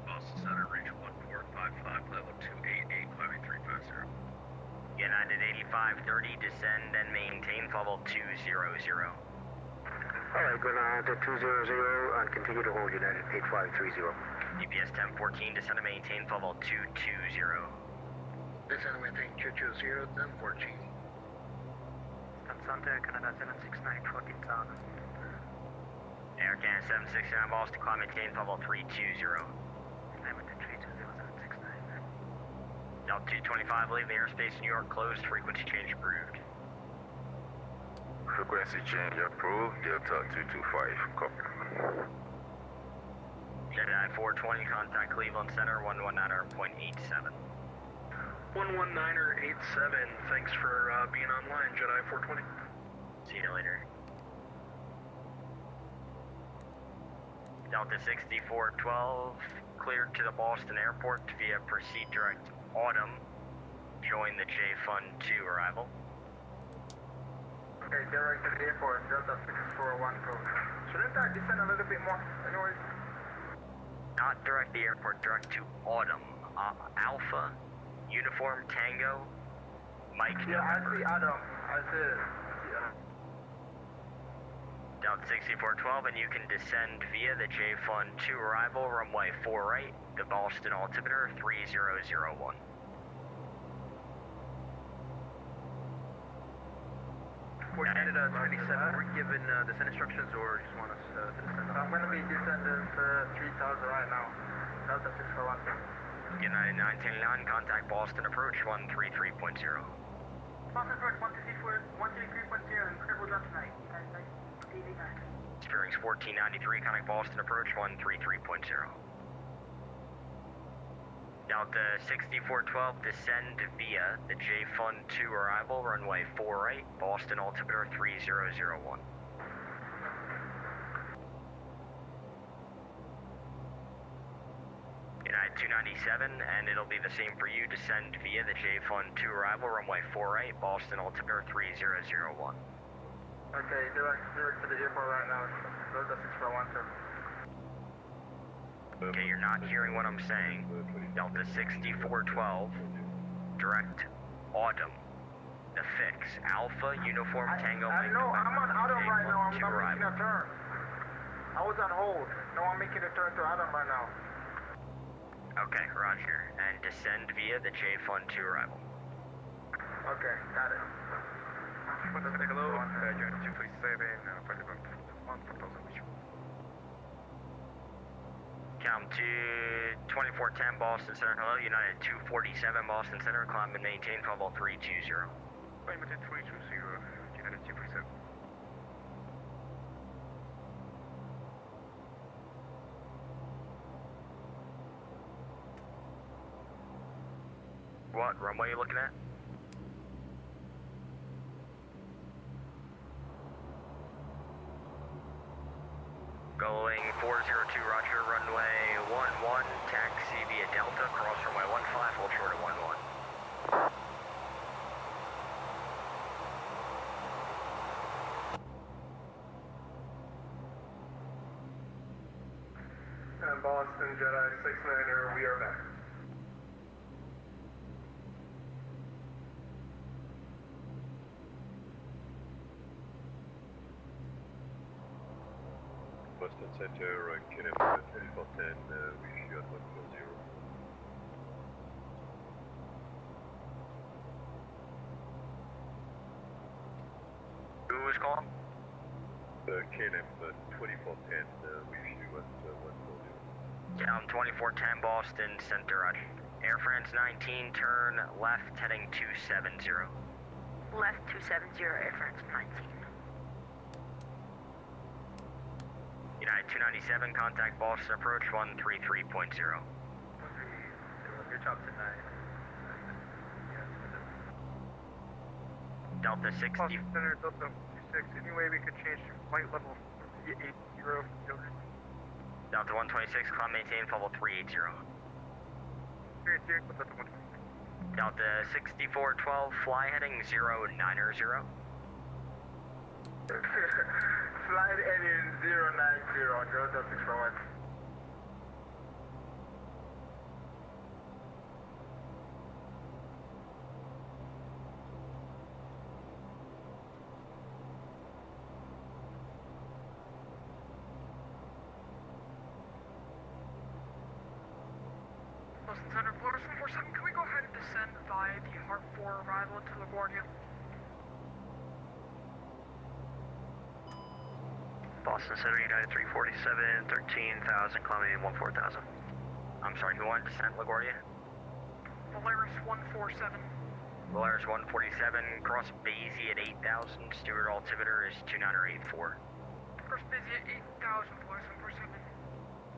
Boston Center, reach 1455, level 288, climbing 350. United 8530, descend and maintain level 200. Alright, going on to 200 and continue to hold United 8530. DPS 1014, descend and maintain level 220. Descend and maintain 220, 1014. Santa Canada 769, 14,000. Air Canada 769, Boston, climb maintain level 320. Hamilton 320, 769. Delta 225, leave the airspace New York closed, frequency change approved. Frequency change approved. Delta 225. Copy. Jedi 420, contact Cleveland Center, 119.87. 119.87, thanks for being online, Jedi 420. See you later. Delta 6412, cleared to the Boston Airport via Proceed Direct Autumn. Join the J Fund 2 arrival. Okay, direct to the airport, Delta 6412. Shouldn't I descend a little bit more? Anyways. Not direct the airport, direct to Autumn. Alpha, Uniform Tango, Mike Yeah, November. I see Adam. I see it. Delta 6412, and you can descend via the J Fund 2 arrival, runway 4 right, the Boston altimeter 3001. For Canada 27, were we given descent instructions or just want us to descend? I'm going to be descending 3,000 right now. Delta 641. United 929, contact Boston approach 133.0. Boston approach 133.0, incredible drop tonight. TV back. Bearings 1493, contact Boston approach 133.0. Delta 6412, descend via the J Fund 2 arrival, runway 4 right, Boston altimeter 3001. United 297, and it'll be the same for you, descend via the J Fund 2 arrival, runway 4 right, Boston altimeter 3001. Okay, direct to the airport right now. Delta 6412. Okay, you're not hearing what I'm saying. Delta 6412, direct Autumn, the fix, Alpha, Uniform Tango, I know, I'm on Adam right now. I'm J-Fund 2 making a turn. I was on hold. No, I'm making a turn to Adam right now. Okay, roger. And descend via the J Fund 2 arrival. Okay, got it. Let's take a look. Join 247, flight level 1,000 which. Count to 2410 Boston Center, hello, United 247 Boston Center, climb and maintain level 320. Hamilton 320, United 247. What runway are you looking at? Gullwing 402, roger, runway 11, taxi via Delta, cross runway 15, hold short at 11. And Boston Jedi 69er, we are back. Boston Center, KLM 2410, wish you at 140. Who was calling? KLM 2410, wish you at 140. Down 2410 Boston Center, roger. Air France 19, turn left, heading 270. Left 270, Air France 19. United 297, contact Boston approach 133.0. Good job tonight. Delta 60. Boston Center, Delta 56, any way we could change to flight level 380. Delta 126, climb maintain level 380. Delta 6412, fly heading 090. Flight ending 090 on Delta 641. Boston Center, Florida 147, can we go ahead and descend via the Heart 4 arrival into LaGuardia? Boston Center, United 347, 13,000, climbing 14,000. I'm sorry, who wanted to descend LaGuardia? Polaris 147. Polaris 147, cross Basie at 8,000, Stewart altimeter is 29 or 84. First busy at 8,000, Polaris 147.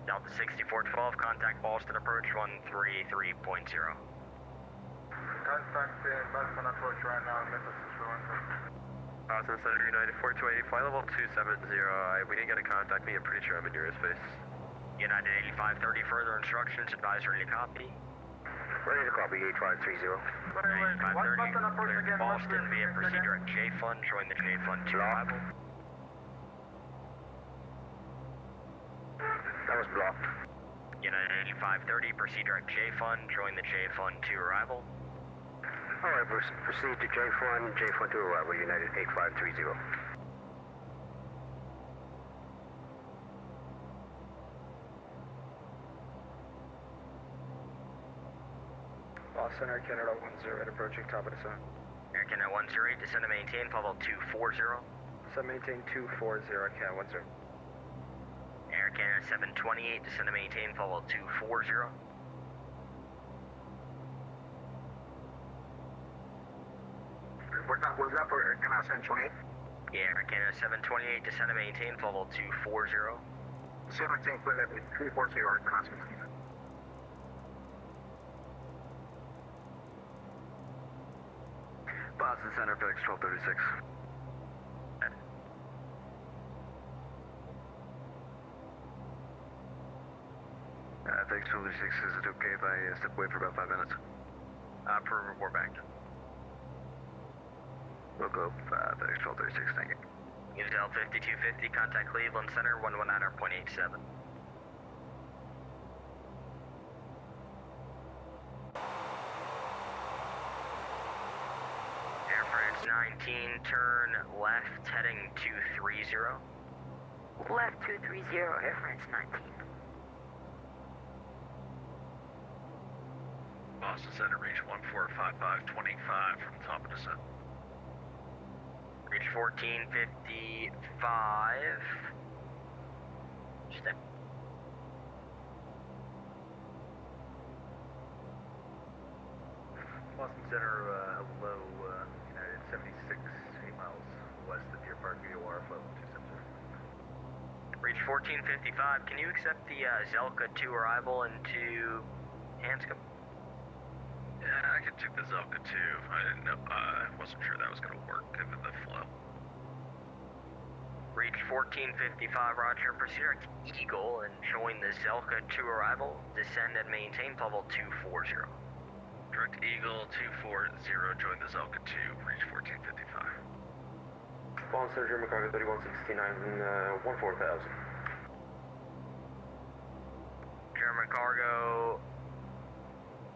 Delta 6412, contact Boston approach 133.0. Contact Boston approach right now, Delta 641. Boston Center United 4280, flight level 270. We didn't get a contact me, I'm pretty sure I'm in your airspace. United 8530, further instructions, advisory to copy. Ready to copy 8530. 8530, Boston via proceed direct J Fund, join the J Fund 2 arrival. That was blocked. United 8530, proceed direct J Fund, join the J Fund 2 arrival. Alright, proceed to J-Fund 2 arrival, United 8530. Boston Air Canada 10 approaching top of descent. Air Canada 108, descend to maintain, level 240. Descend maintain 240, Canada 10. Air Canada 728, descend to maintain, level 240. Was that for Air Canada 728? Yeah, Air Canada 728, descend to maintain, level 240. 17, clear level 340, Air Canada 728. Boston Center, FedEx 1236. FedEx 1236, is it okay if I step away for about 5 minutes? Per report back. We'll go FedEx 1236, thank you. Use L5250, contact Cleveland Center 119.87. Air France 19, turn left, heading 230. Left 230, Air France 19. Boston Center, reach 145525 from top of descent. Reach 1455. Step. Boston Center, hello, United 76, 8 miles west of Deer Park, VOR, flight level 270. Reach 1455. Can you accept the Zelka 2 arrival into Hanscom? Yeah, I could take the Zelka too. I didn't know, I wasn't sure that was going to work given the flow. Reach 1455, roger. Proceed direct Eagle and join the Zelka 2 arrival. Descend and maintain level 240. Direct Eagle 240, join the Zelka 2, reach 1455. Boston Center, German cargo 3169, 14,000. German cargo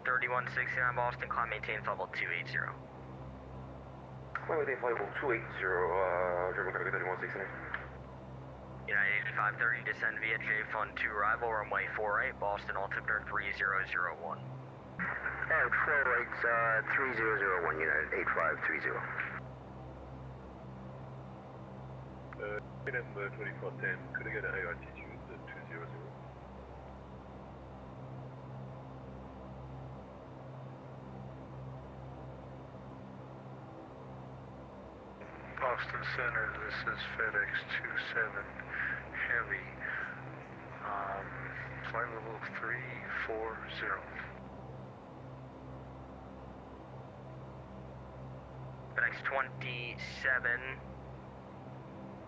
3169 Boston, climb maintain level 280. Climb maintain flight level 280, German cargo 3169. United 8530, descend via J Fund 2 arrival, runway 48, Boston altimeter 3001. Alright, flow rates 3001, United 8530. KNM 2410, could I get a higher altitude 200? Boston Center, this is FedEx 27 Heavy, flight level 340. FedEx 27,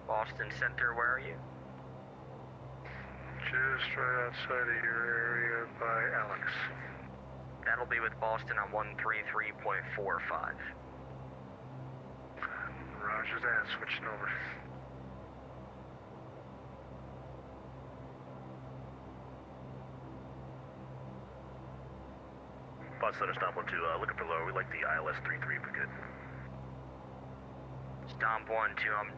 Boston Center, where are you? Just right outside of your area by Alex. That'll be with Boston on 133.45. Roger that, switching over. Bus Center, stop 1-2, looking for lower. We like the ILS 33 if we could. Stomp 1-2, I'm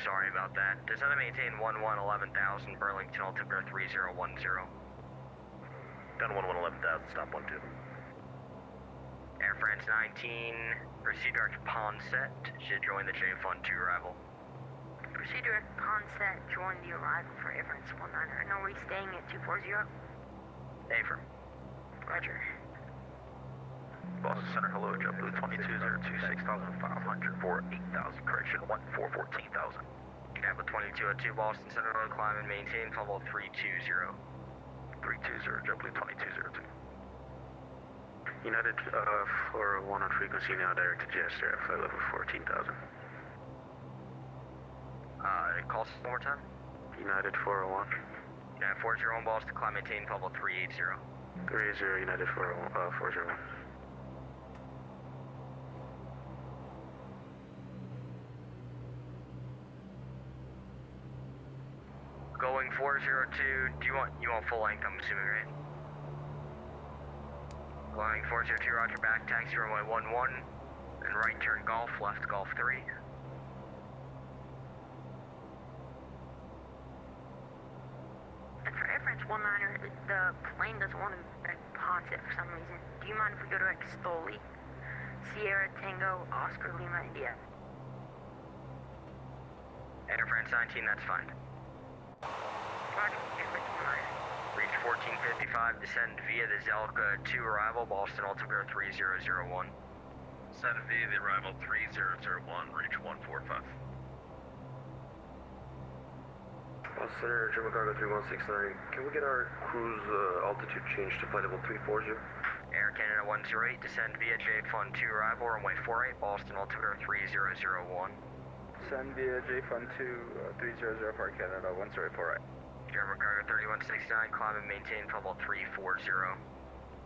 sorry about that. Descend to maintain 11,000, Burlington, altimeter 3010. Down 11,000, stop 1-2. Air France 19, proceed direct Ponset, should join the J-Fun 2 arrival. Proceed direct Ponset, join the arrival for Air France 19. No, we staying at 240? Affirm. Roger. Boston Center, hello, JetBlue 2202, 6,500 for 8,000, correction, 14,000. JetBlue 2202, Boston Center, low climb and maintain level 320. 320, JetBlue 2202. United, Flora 1 on frequency now, direct to Jester, flight level 14,000. Call one more time. United 401. United 401, Boston, climb, maintain level 380. 380, United 401. Going 402, you want full length, I'm assuming, right? Going 402, roger, back, taxi runway 11, and right turn Golf, left Golf 3. And for Air France 19, the plane doesn't want to Ponset for some reason. Do you mind if we go direct Stoli? Sierra Tango, Oscar Lima, India. Air France 19, that's fine. Roger, Air France 19. Reach 1455, descend via the Zelka 2 arrival, Boston, altimeter 3001. Descend via the arrival 3001, reach 145. Center, German Cargo 3169. Can we get our cruise altitude changed to flight level 340? Air Canada 108, descend via J-Fun 2 arrival, runway 48, Boston, altimeter 3001. Descend via J-Fun 2, 300 for Canada 108, right. German Cargo 3169, climb and maintain level 340.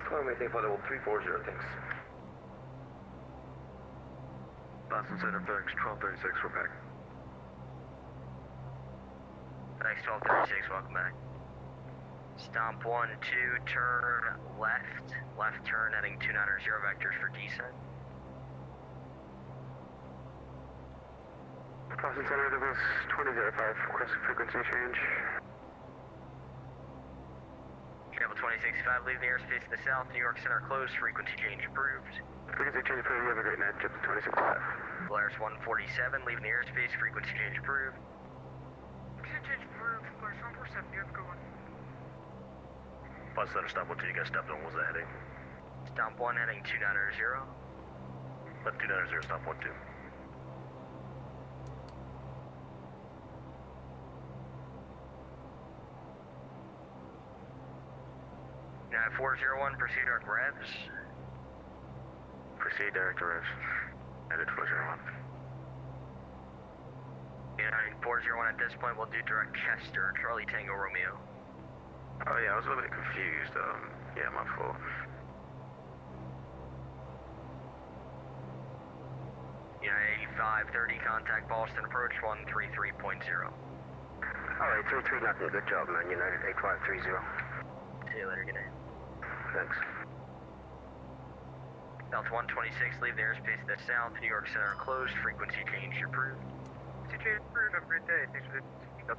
Climb and maintain flight level 340, thanks. Boston Center, FedEx 1236, we're back. Thanks, 1236, welcome back. Stomp 1-2, turn left turn heading 290 vectors for descent. Boston Center, Douglas 2005, requesting frequency change. Travel 2065, leave the airspace to the south, New York Center closed, frequency change approved. Frequency change approved, you have a great night, JetBlue 2065. Polaris 147, leaving the airspace, frequency change approved. Change approved, Polaris 147, you have a good one. Bus Center, stop 1-2, you guys stepped on, what was that heading? Stomp 1 heading 290. Left 290, stop 1-2. United 401, proceed direct revs. Proceed direct to revs. United 401. United 401 at this point, we'll do direct Chester, Charlie Tango Romeo. Oh yeah, I was a little bit confused. Yeah, my fault. United 8530, contact Boston approach 133.0. Alright, 33 nothing, good job, man. United 8530. See you later, good night. Thanks. Delta 126, leave the airspace to the south, New York Center closed, frequency change approved. CJ approved, have a great day, thanks for the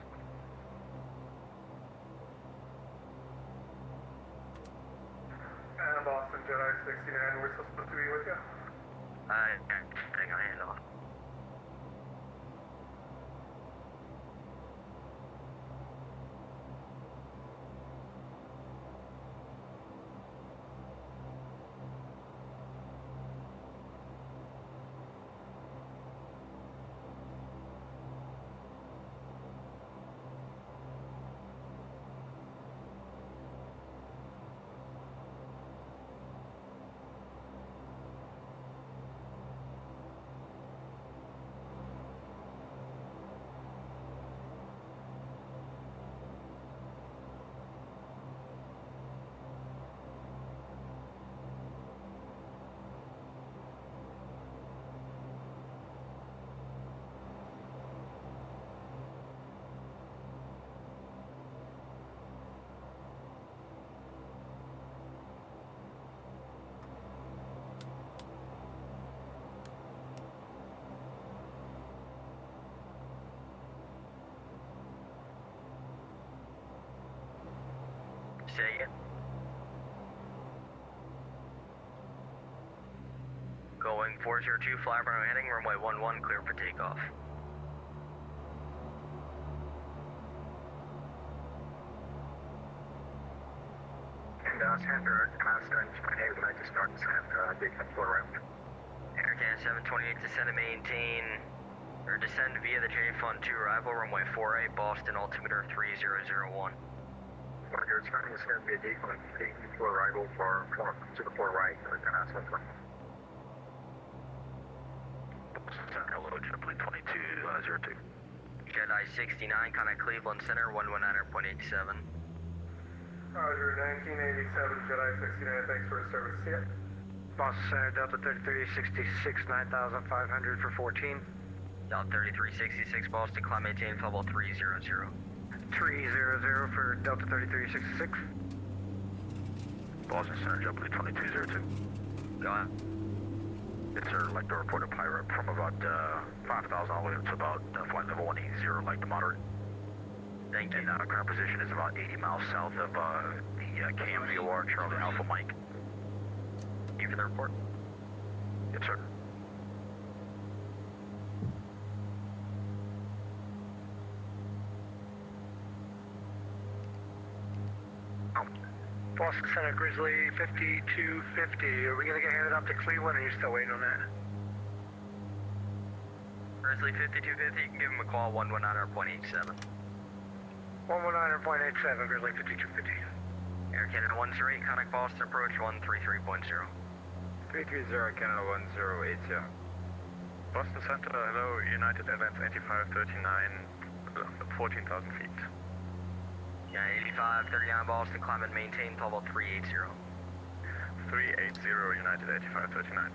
And Boston Jedi 69, we're supposed to be with you? Hang on, hand on. Say again. Going 402, fly runway heading, runway 11, clear for takeoff. And Sandra, can I ask engineer would like to start Sandra J-Fun 2 arrival? Air Canada 728, descend and maintain, or descend via the J-Fun 2 arrival, runway 48, Boston, altimeter 3001. Roger, it's going to be a J-Fun 2 arrival to the 4 right, or can I ask one? Hello, JetBlue 2202. Jedi 69, contact Cleveland Center, 119.87. Roger, 1987, Jedi 69, thanks for your service. See ya. Boston Center, Delta 3366, 9,500 for 14. Delta 3366, Boston, climb maintain, level 300. 300 for Delta 3366. Boston Center, JetBlue 2202. Go ahead. It's sir, like to report a pirate from about 5,000 all the way up to about flight level 180, like to moderate. Thank you. And current position is about 80 miles south of the KMVOR Charlie Alpha Mike. You for the report? Yes, sir. Boston Center, Grizzly 5250. Are we going to get handed up to Cleveland, or are you still waiting on that? Grizzly 5250, you can give him a call, 119.87. 119.87, Grizzly 5250. Air Canada 108, contact Boston, approach 133.0. 330, Canada 1080. Boston Center, hello, United Airlines 8539, 14,000 feet. Yeah, 8539 Boston, climb and maintain, level 380. 380, United 8539.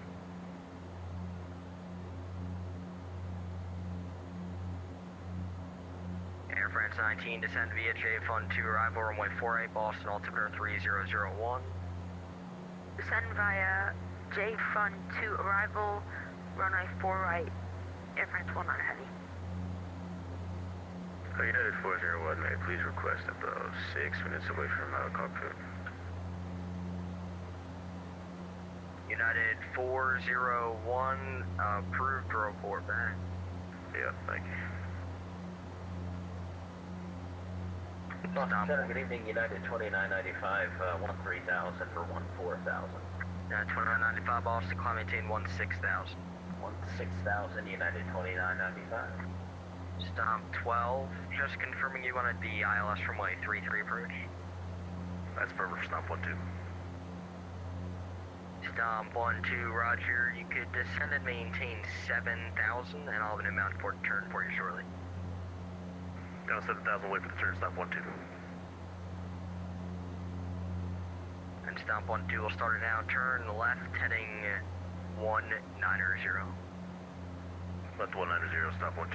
Air France 19, descend via J-Fun 2, arrival runway 48, Boston, altimeter 3001. Descend via J-Fun 2 arrival, runway 4 right, Air France 19 heavy. United 401, may I please request about 6 minutes away from cockpit? United 401, approved to report back. Yeah, thank you. Boston Center, good evening, United 2995, 13,000 for 14,000. 2995 Boston, climb maintain 16,000. 16,000, United 2995. Stomp 12, just confirming you wanted the ILS runway 33 approach. That's perfect, Stomp 12. Stomp 12, roger. You could descend and maintain 7,000, and I'll have an inbound port turn for you shortly. Down 7,000, wait for the turn, Stomp 12. And Stomp 12 will start it now, turn left, heading 190. Left 190, Stomp 12.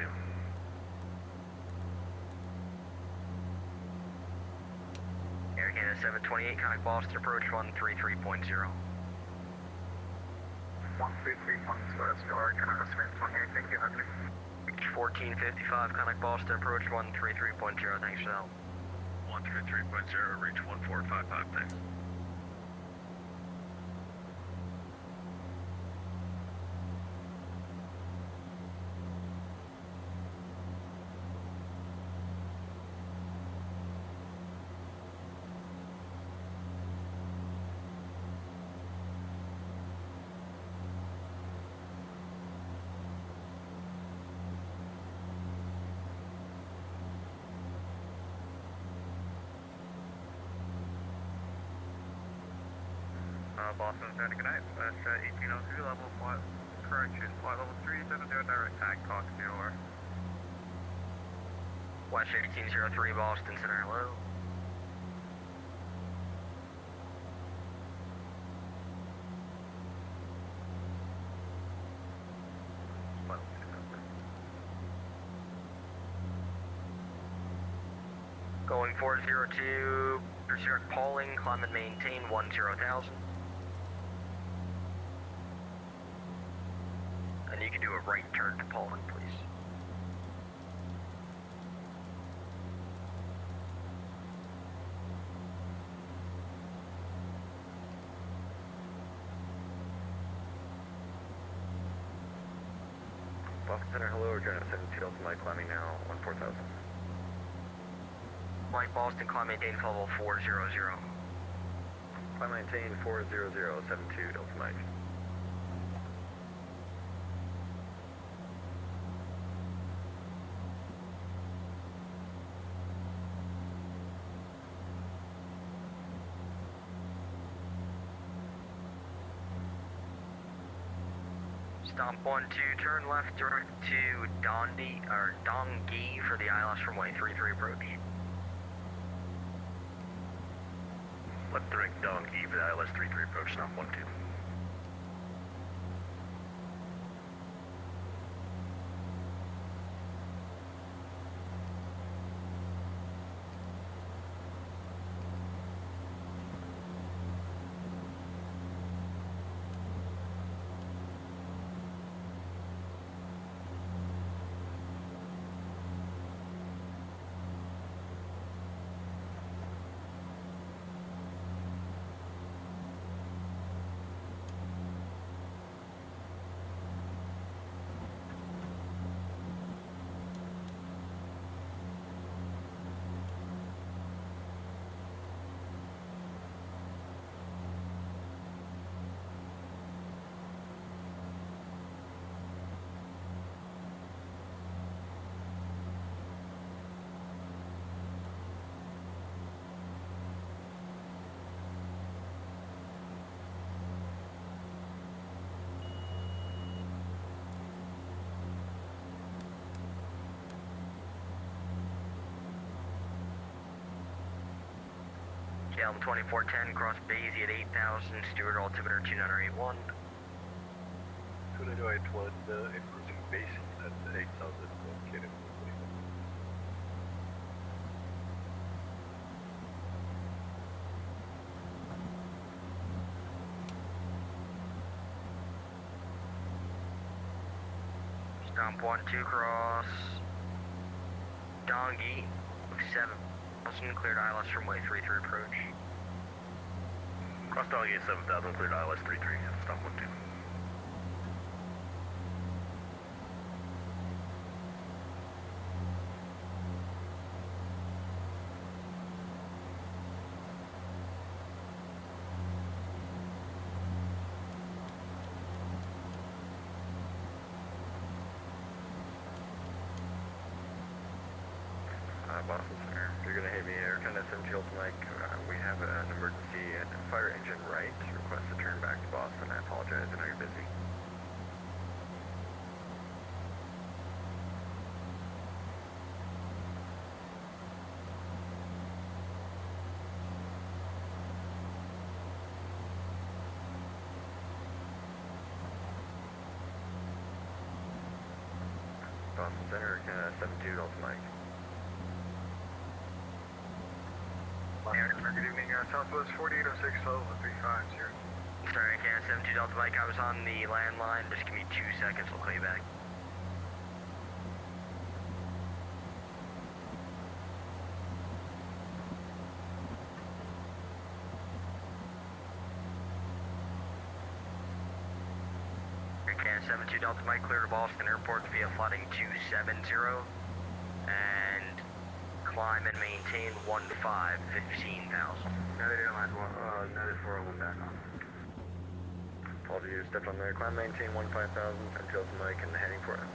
Air Canada 728, contact Boston, approach 133.0. 133.0, that's your Canada 728, thank you, Heavy. 1455, contact Boston, approach 133.0, thanks for the help. 133.0, reach 1455, thanks. Boston Center, good night. That's 1802, level flight, correction, flight level 370, direct tag, talk to your. West 1803, Boston Center, hello. Going 402, pursuit Pauling, climb and maintain 10,000. And you can do a right turn to Pauling, please. Boston Center, hello, return at 72 Delta Mike, climbing now 14,000. Mike Boston, climb maintain level 400. Climb maintain 400, 72 Delta Mike. Stomp 1-2, turn left direct to Dongi for the ILS runway 33 approach. Left direct Dongi for the ILS 33 approach, stomp 1-2. KLM 2410, cross Basie at 8,000, Stewart altimeter 2981. 2981, cruising base at 8,000, located. Stomp 1-2, cross Dongi, 7,000, cleared ILS runway 33 approach. Cross Dongi at 7,000, cleared ILS 33, stomp 1-2. Boston Center, you're going to hit me air 10 at 70 Delta Mike. We have an emergency at fire engine right. Request to turn back to Boston. I apologize, I know you're busy. Boston Center, 72 Delta Mike. Good evening, Southwest 4806, level 350. Sorry, I can't 72 Delta Mike, I was on the landline, just give me 2 seconds, I'll call you back. Can 72 Delta Mike, clear to Boston Airport via flooding 270, and climb and maintain 15, 15,000. United Airlines, United 401 back on. Apologies, stepped on there. Climb, maintain 15,000, 70 Delta Mike, and heading for us.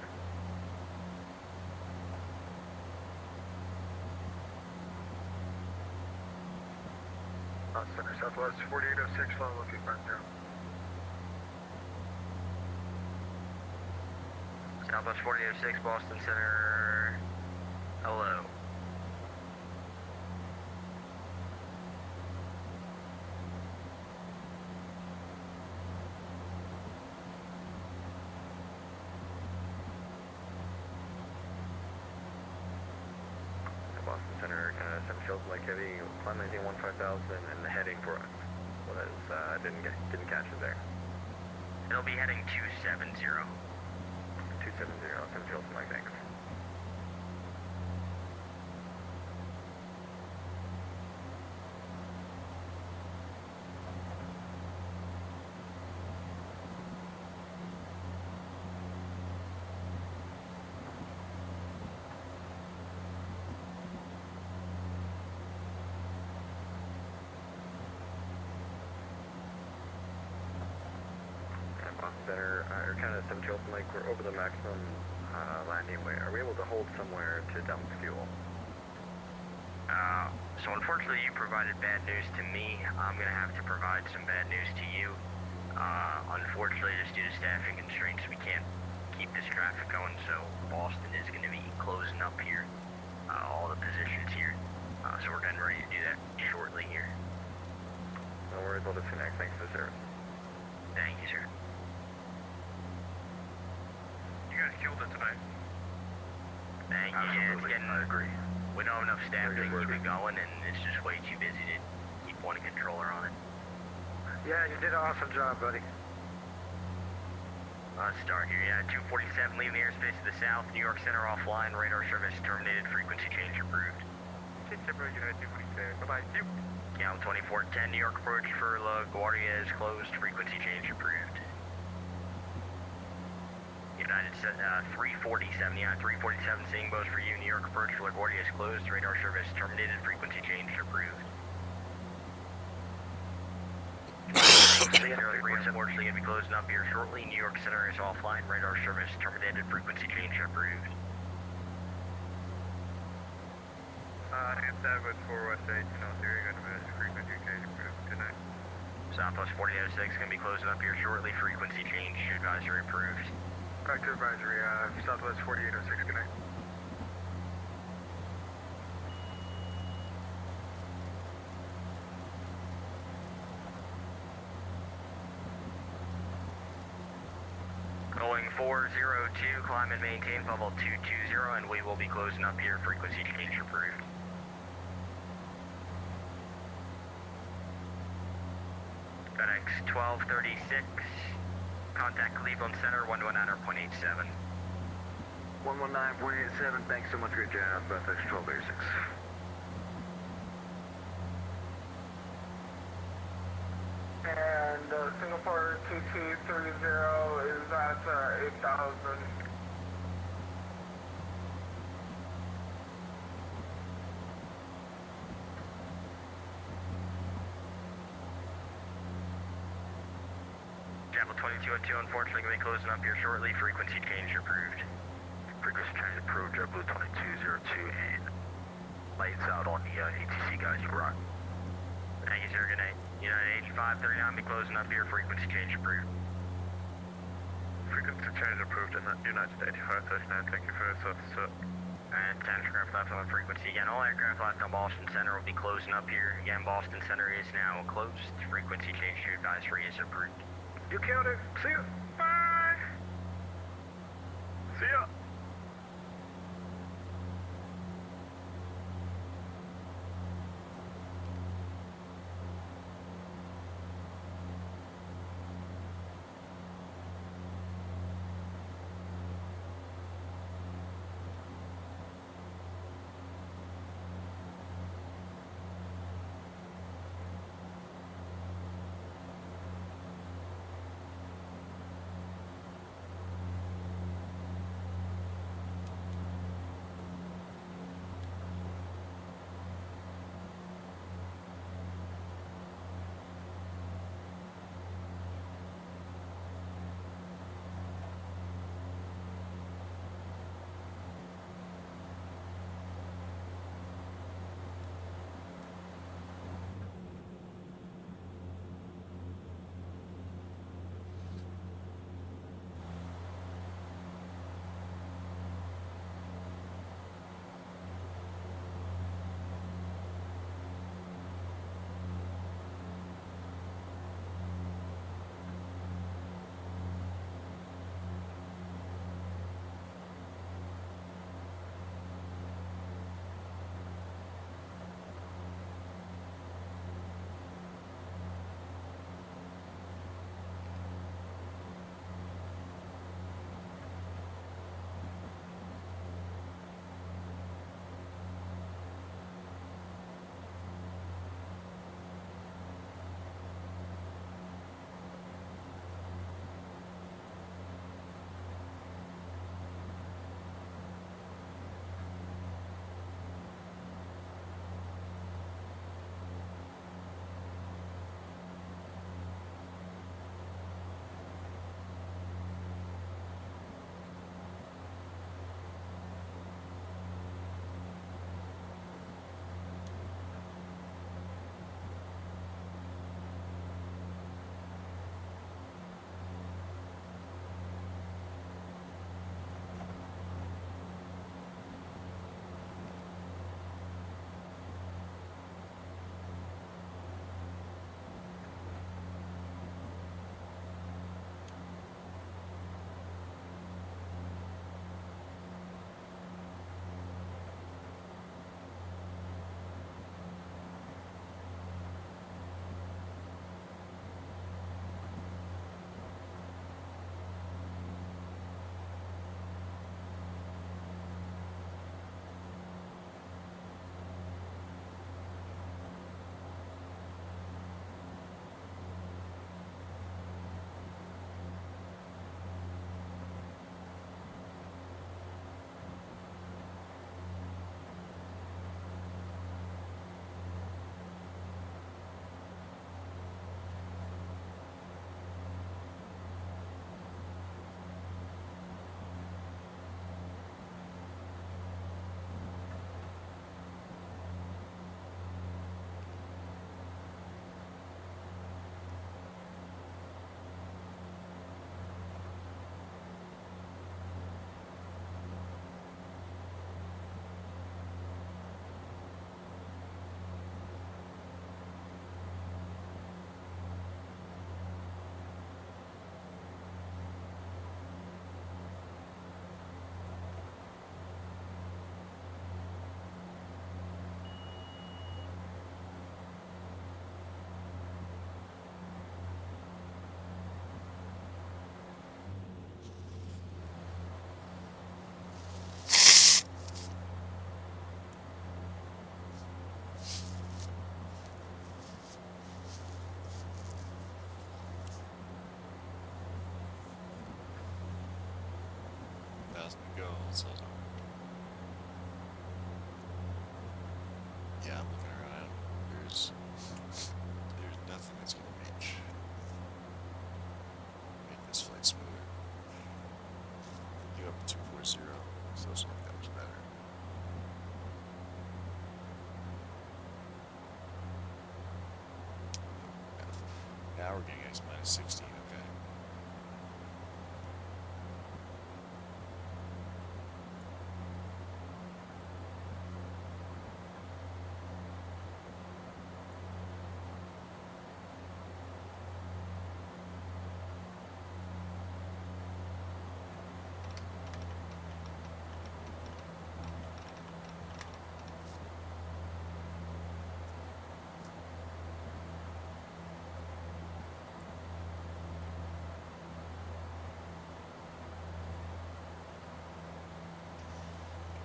Center, Southwest 4806, level 350. Southwest 4806, Boston Center, hello. Boston Center, 70 Delta Mike heavy, climb maintain 15,000, and heading for us. Well, that is, didn't catch it there. It'll be heading 270. 270, 70 Delta Mike, thanks. Center, Air Canada 70 Hilton Lake, we're over the maximum landing weight. Are we able to hold somewhere to dump fuel? So unfortunately you provided bad news to me. I'm going to have to provide some bad news to you. Unfortunately, just due to staffing constraints, we can't keep this traffic going, so Boston is going to be closing up here, all the positions here. So we're getting ready to do that shortly here. No worries, we'll disconnect. Thanks for the service. Thank you, sir. You guys killed it tonight. Thank you. Yeah, it's getting, I agree. we don't have enough staff to keep it going, and it's just way too busy to keep one controller on it. Yeah, you did an awesome job, buddy. Let's start here. Yeah, 247 leaving the airspace to the south. New York Center offline. Radar service terminated. Frequency change approved. Bye-bye. Cal 2410. New York approach for LaGuardia is closed. Frequency change approved. United 347. Yeah, 347 seeing both for you. New York approach for LaGuardia is closed. Radar service terminated. Frequency change approved. Unfortunately, going to be closing up here shortly. New York Center is offline. Radar service terminated. Frequency change approved. Southwest 4 West 8, South area, going to miss frequency change approved tonight. Southwest 4006 going to be closing up here shortly. Frequency change advisory approved. Back to advisory, Southwest 4806, good night. Going 402, climb and maintain level 220, and we will be closing up here. Frequency change approved. FedEx 1236, contact Cleveland Center 119.87. 119.87, thanks so much for your job, FX 1236. And Singapore 2230 is at 8,000. Chapel 2202, unfortunately, going to be closing up here shortly. Frequency change approved. Frequency change approved, JetBlue 2202, and lights out on the ATC guys, you rock. Thank you, sir. Good night. United 8539 be closing up here. Frequency change approved. Frequency change approved in United 8539. Thank you for your service, sir. And 10 aircraft left on frequency. Again, all aircraft left on Boston Center will be closing up here. Again, Boston Center is now closed. Frequency change to advisory is approved. You killed it. See ya. Bye! See ya! 2,000 to go. So yeah, I'm looking around. There's nothing that's gonna make this flight smoother. Get up to 240, so it's like that was better. Now we're getting X minus 16, okay.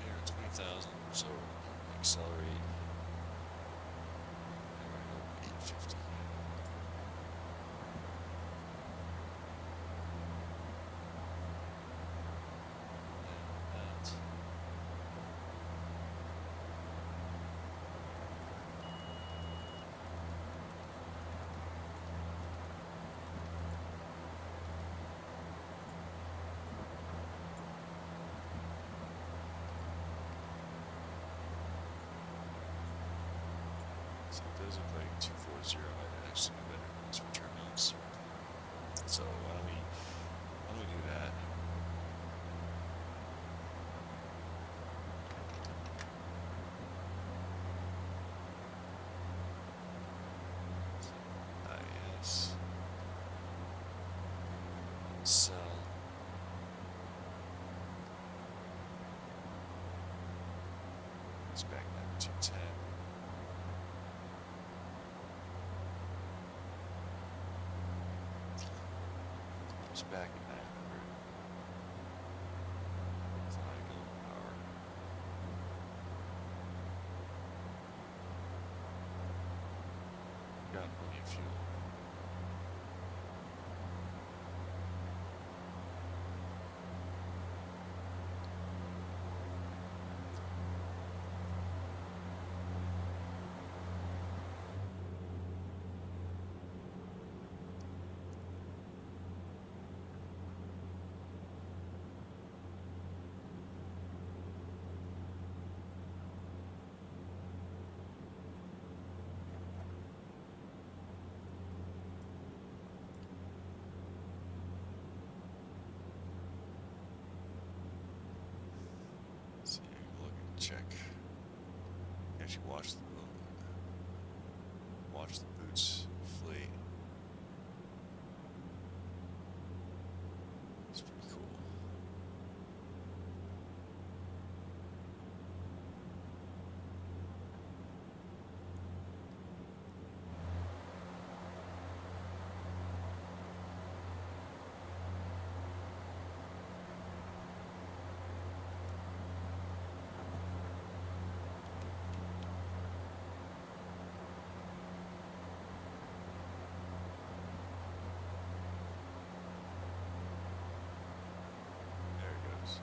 Here, 20,000, so accelerate. 850. And that. So it does look like 240 might actually be better than this for terminals. So why don't we do that? IS sell. It's back down to 210. It's back at 900. Triangle power. Got plenty of fuel. See, look and check. Actually, watch the boots flee. It's pretty cool. There it goes.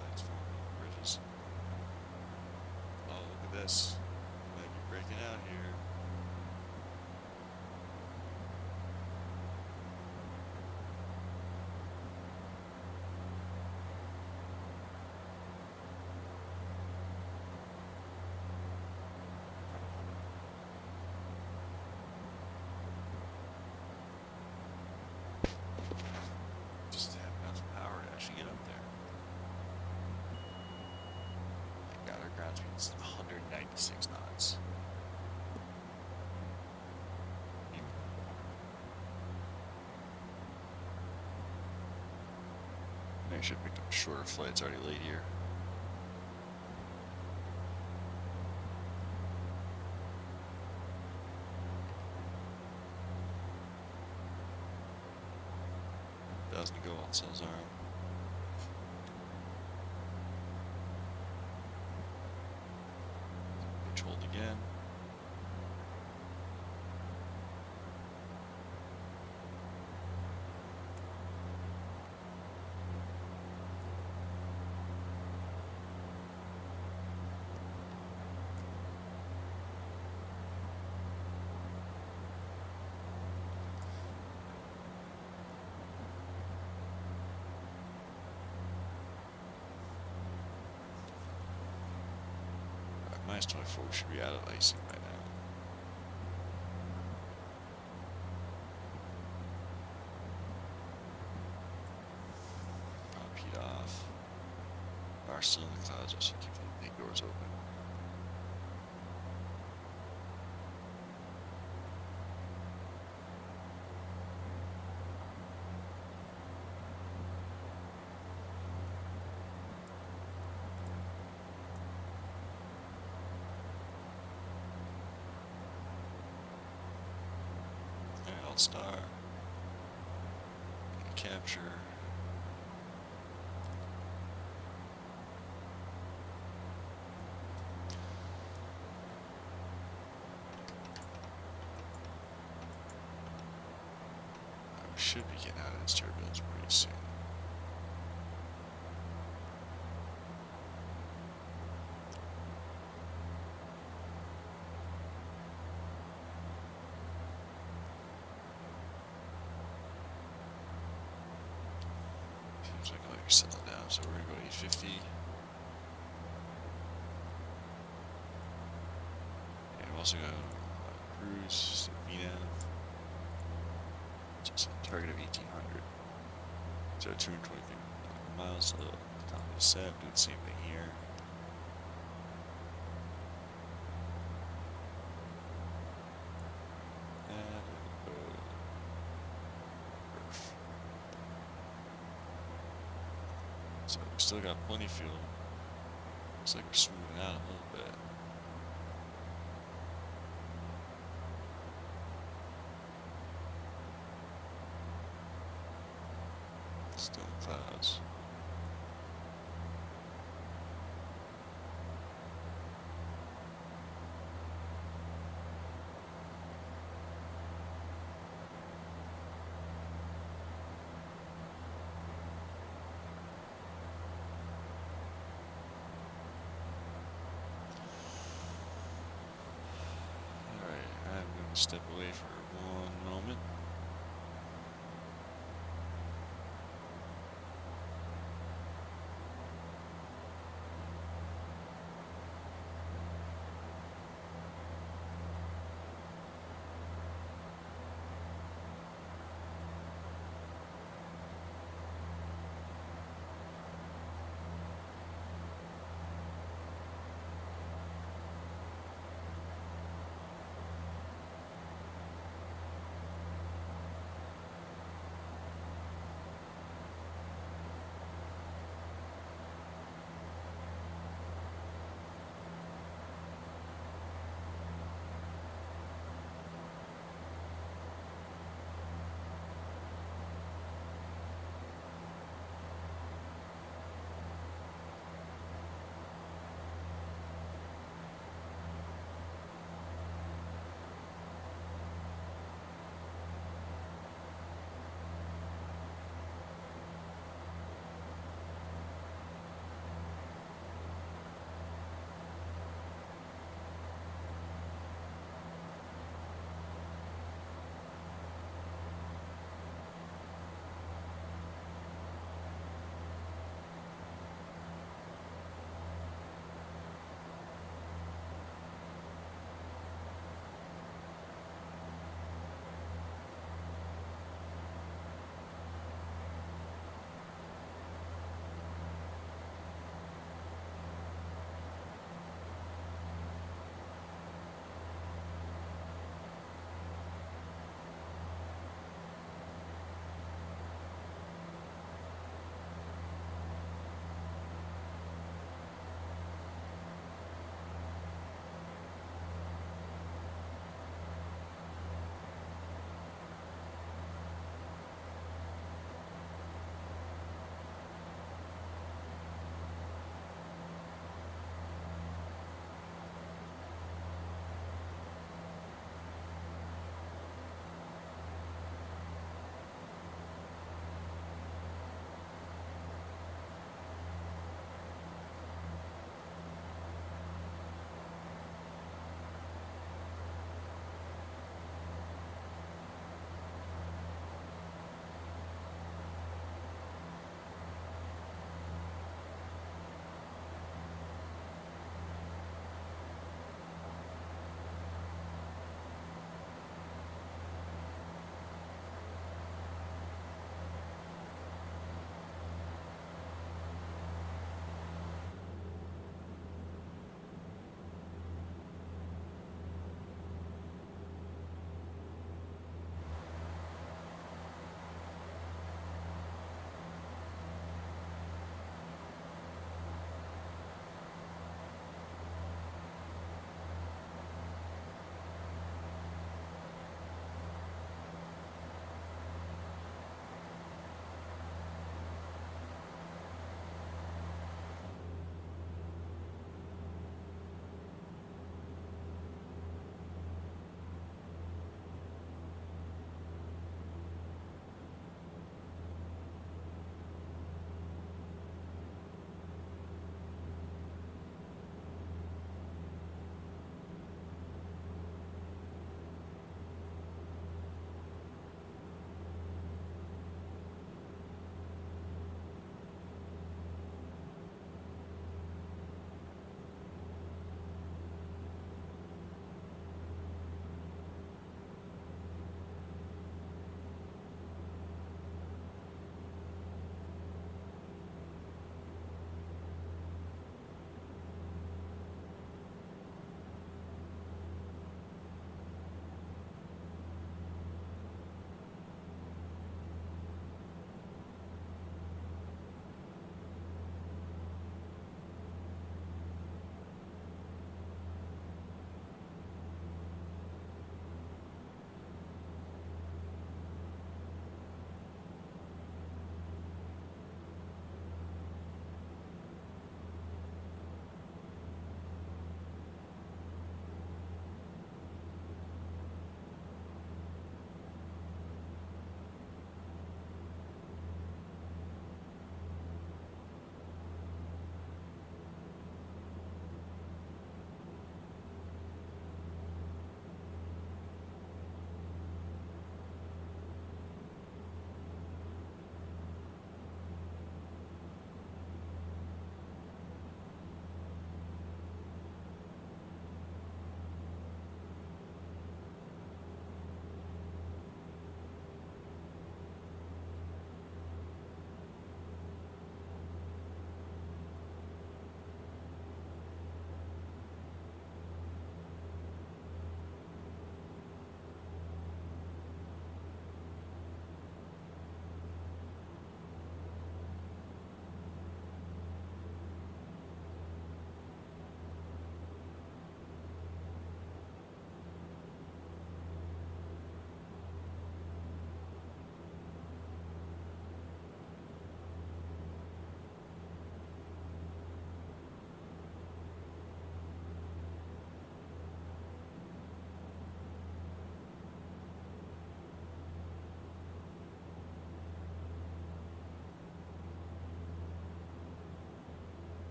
Lines forming bridges. Oh, look at this. Might be breaking out here. Just to have enough power to actually get up there. They got our ground speed's 196 knots. I should have picked up a shorter flight. It's already late here. Doesn't go on Cell's arm. Controlled again. -24 should be out of icing by now. Pop heat off. Are still in the clouds, so keep the big doors open. Star capture. We should be getting out of this turbulence pretty soon. Seems like you're settling down, so we're gonna go 850. And we've also got cruise, VNAV. Just a target of 1800. So 223 miles to the top of the set. Do the same thing here. So we still got plenty of fuel. Looks like we're smoothing out a little bit. Still in clouds. Step away for one moment.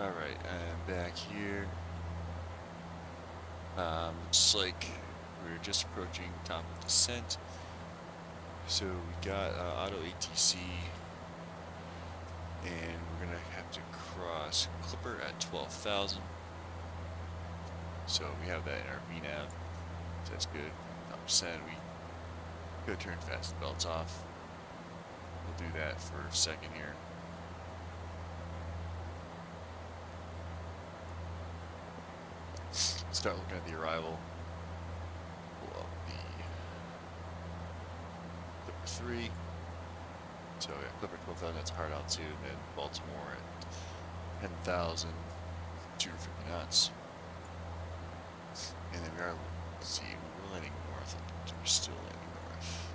Alright, I'm back here. Looks like we're just approaching top of descent. So we got auto ATC, and we're gonna have to cross Clipper at 12,000. So we have that in our VNAV, so that's good. Top percent, we could turn fast belts off. We'll do that for a second here. Start looking at the arrival. Pull up the Clipper 3. So yeah, Clipper 12,000, that's hard altitude, and then Baltimore at 10,000, 250 knots. And then we are, let's see, we're landing north, we're still landing north.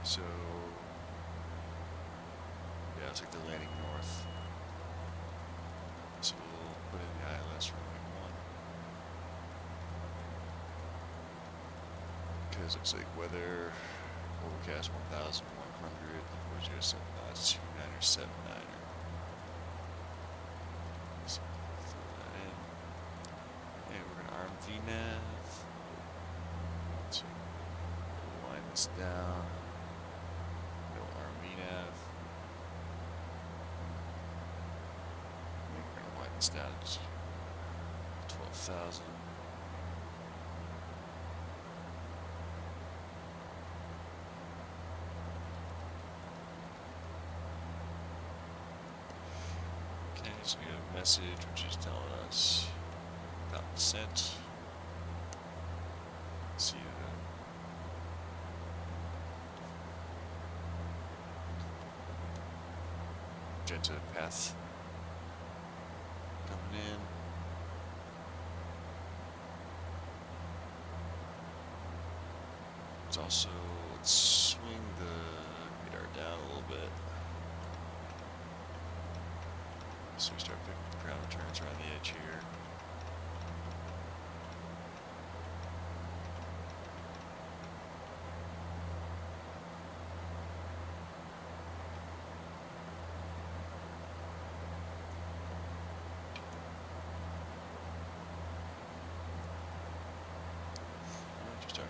So, yeah, it's like they're landing north. So we'll put in the ILS runway 1. Because it looks like weather, overcast 1,100, 4079 knots, 29er, 79er. So throw that in. And we're gonna arm VNAV. So we'll line this down. Down to 12,000. Okay, so we have a message which is telling us about descent. Let's see the agenda path. Coming in. It's also, let's swing the radar down a little bit. So we start picking the ground turns around the edge here.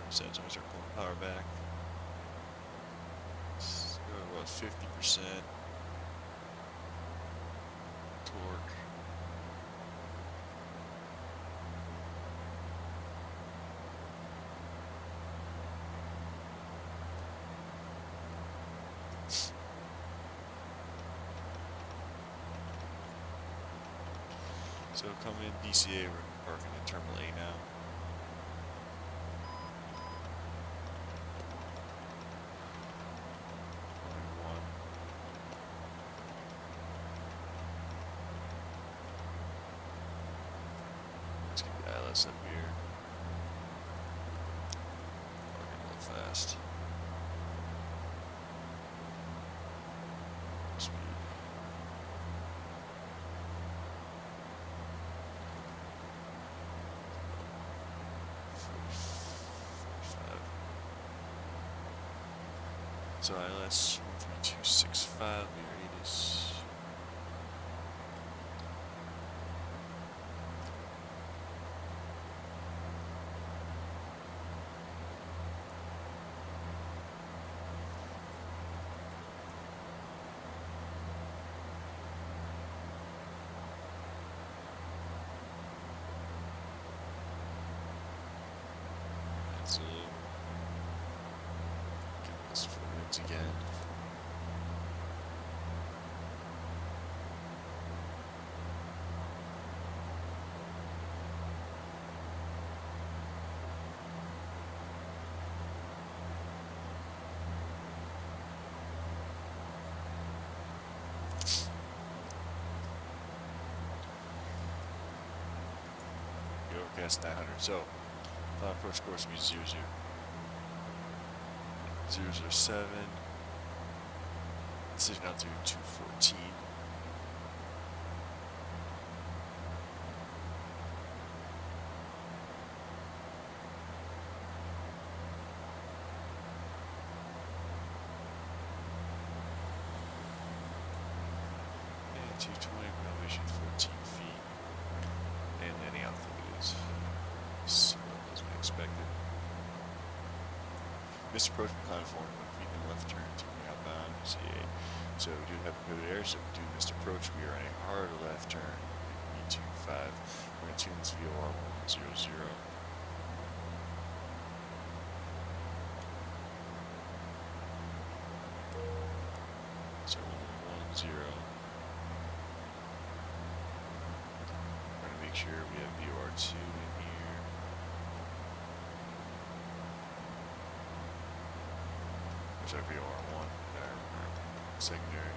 So I'm going to start pulling power back. So go about 50% torque. So coming in DCA, we're parking in Terminal A now. Up here. Working a little fast. Speed. So ILS 13265, we is. So, get this for wings again. Overcast 900. So, approach course will be 007. Decision altitude 214. 220, elevation 14 feet. And landing altitude is slow as we expected. Missed approach from Cloud 401 feet in left turn, taking outbound, CA. So we do have good air, so if we do missed approach, we are on a hard left turn, E25. We're going to tune this VOR 100. So 110. We're going to make sure we have VOR2 in here. There's our VOR1 and our secondary.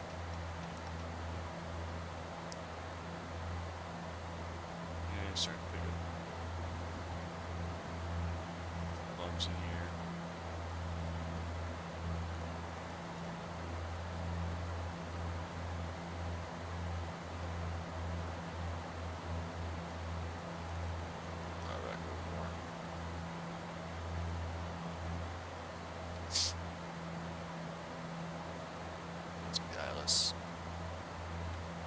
Yeah, starting to pick up bumps in here. Back over more. Let's be ILS.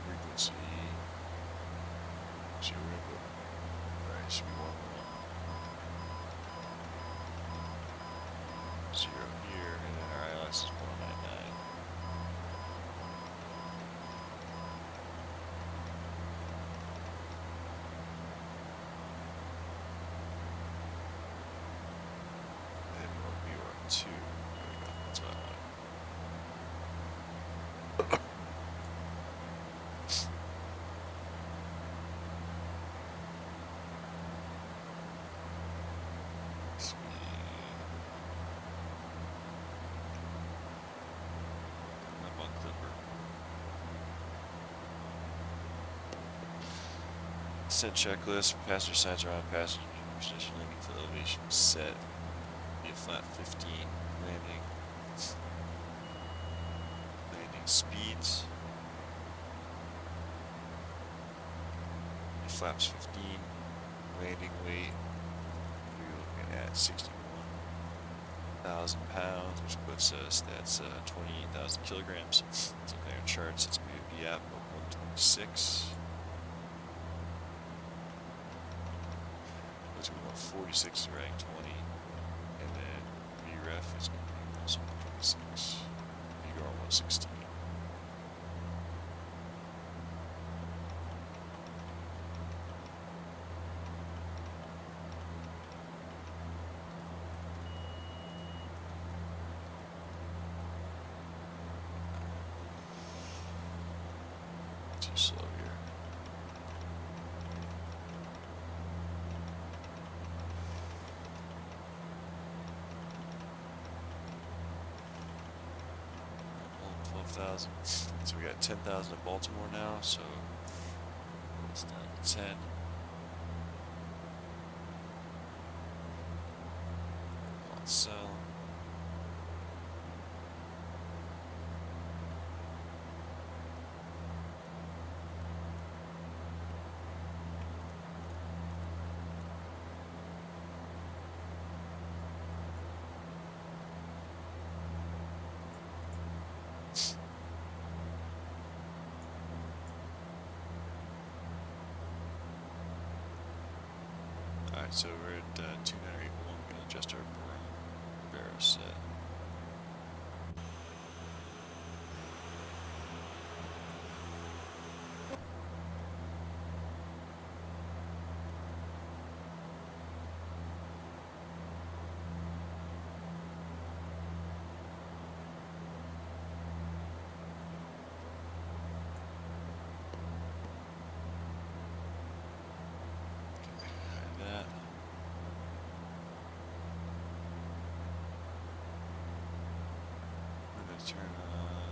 Frequency. Should we go? Alright, should be 110 here, and then our ILS is 199. And we'll be on 2. There we go. That's what I wanted. I'm on Clipper. Set checklist. Passenger signs are on. Passenger position landing for elevation set. Be a flat 15. Landing. Landing speeds. Be flaps 15. Landing weight. We're looking at 61,000 pounds, which puts us, that's 28,000 kilograms. So on our charts, it's going to be a VAP of 126. It's going to be 146 to rank 20. And then VREF is going to be also 126. VR 116. Too slow here. Oh, 12,000. So we got 10,000 in Baltimore now, so it's down to 10. Let's sell. Alright, so we're at 2981. We're going to adjust our barrel set. That. We're going to turn on.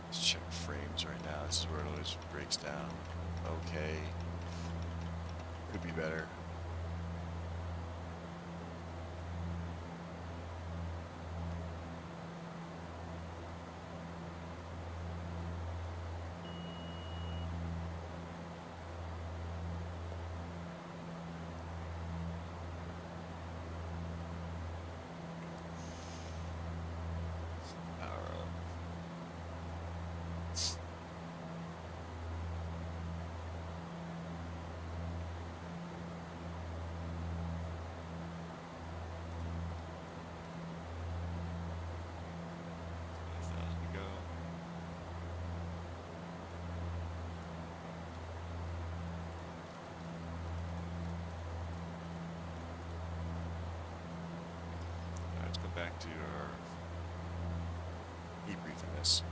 Let's check frames right now. This is where it always breaks down. Okay. Could be better. Power up. do our debrief on this.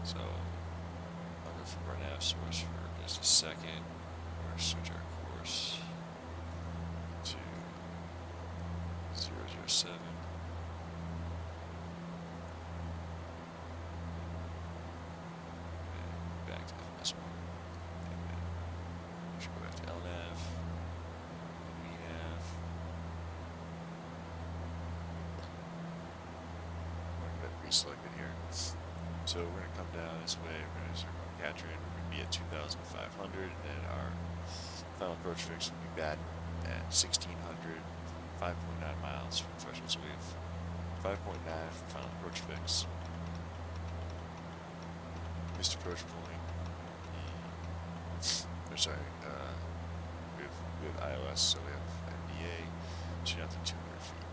So, I'll go from our nav source for just a second. We're switch our course to 007. And back to FS1. And then we should go back to LNAV. And VNAV. We're going to get reselected here. So we're going to come down this way, we're going to start capturing, we're going to be at 2,500, and then our final approach fix will be bad at 1,600, 5.9 miles from threshold. So we have 5.9 for final approach fix. Missed approach point. Or sorry, we have iOS, so we have NBA, shooting out to 200 feet.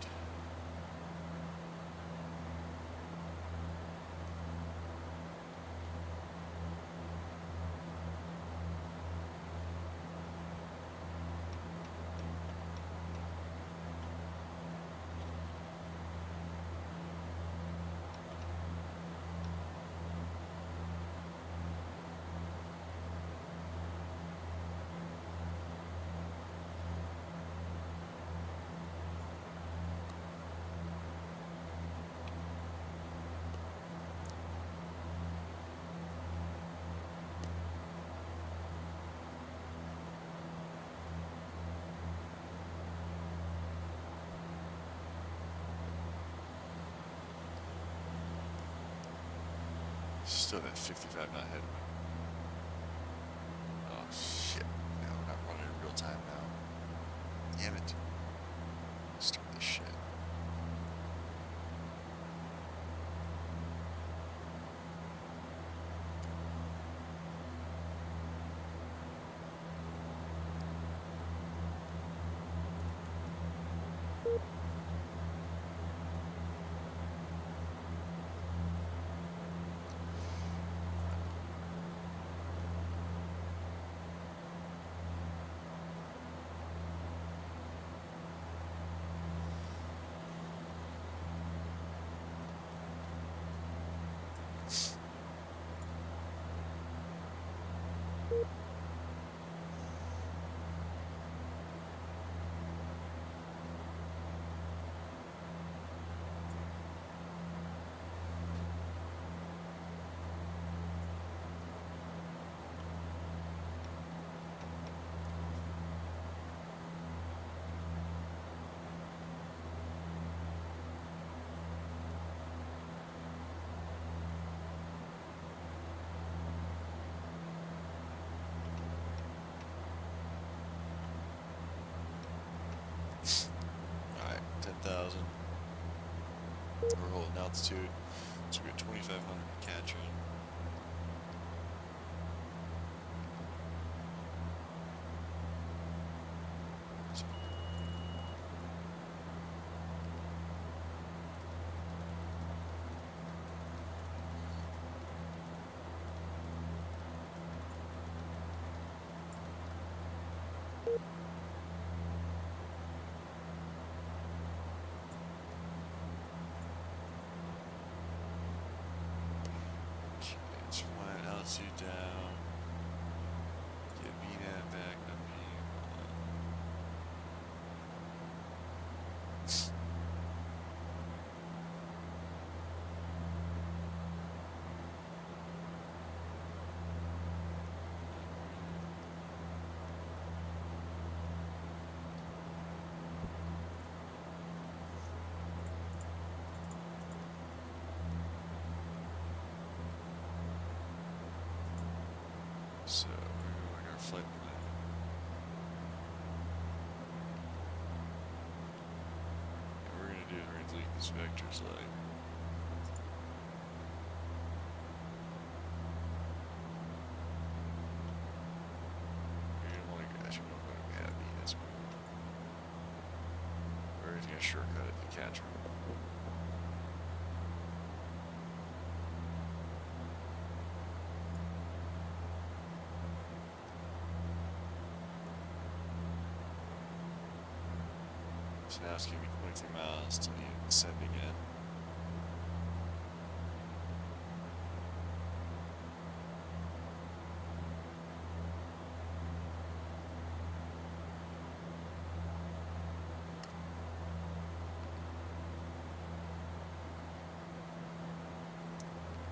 Still at 55 knot headwind. Oh shit. No, we're not running in real time now. Damn it. Start this shit. Alright, 10,000. We're holding altitude, so we're at 2,500 catching. Let's fly altitude down. Get VNAV back up here. So we're going our flight plan. And we're gonna do is we're gonna delete these vectors like you're gonna want to actually know what we have in this one. We're just gonna shortcut it to catch them. So now it's gonna be 23 miles till you descend again.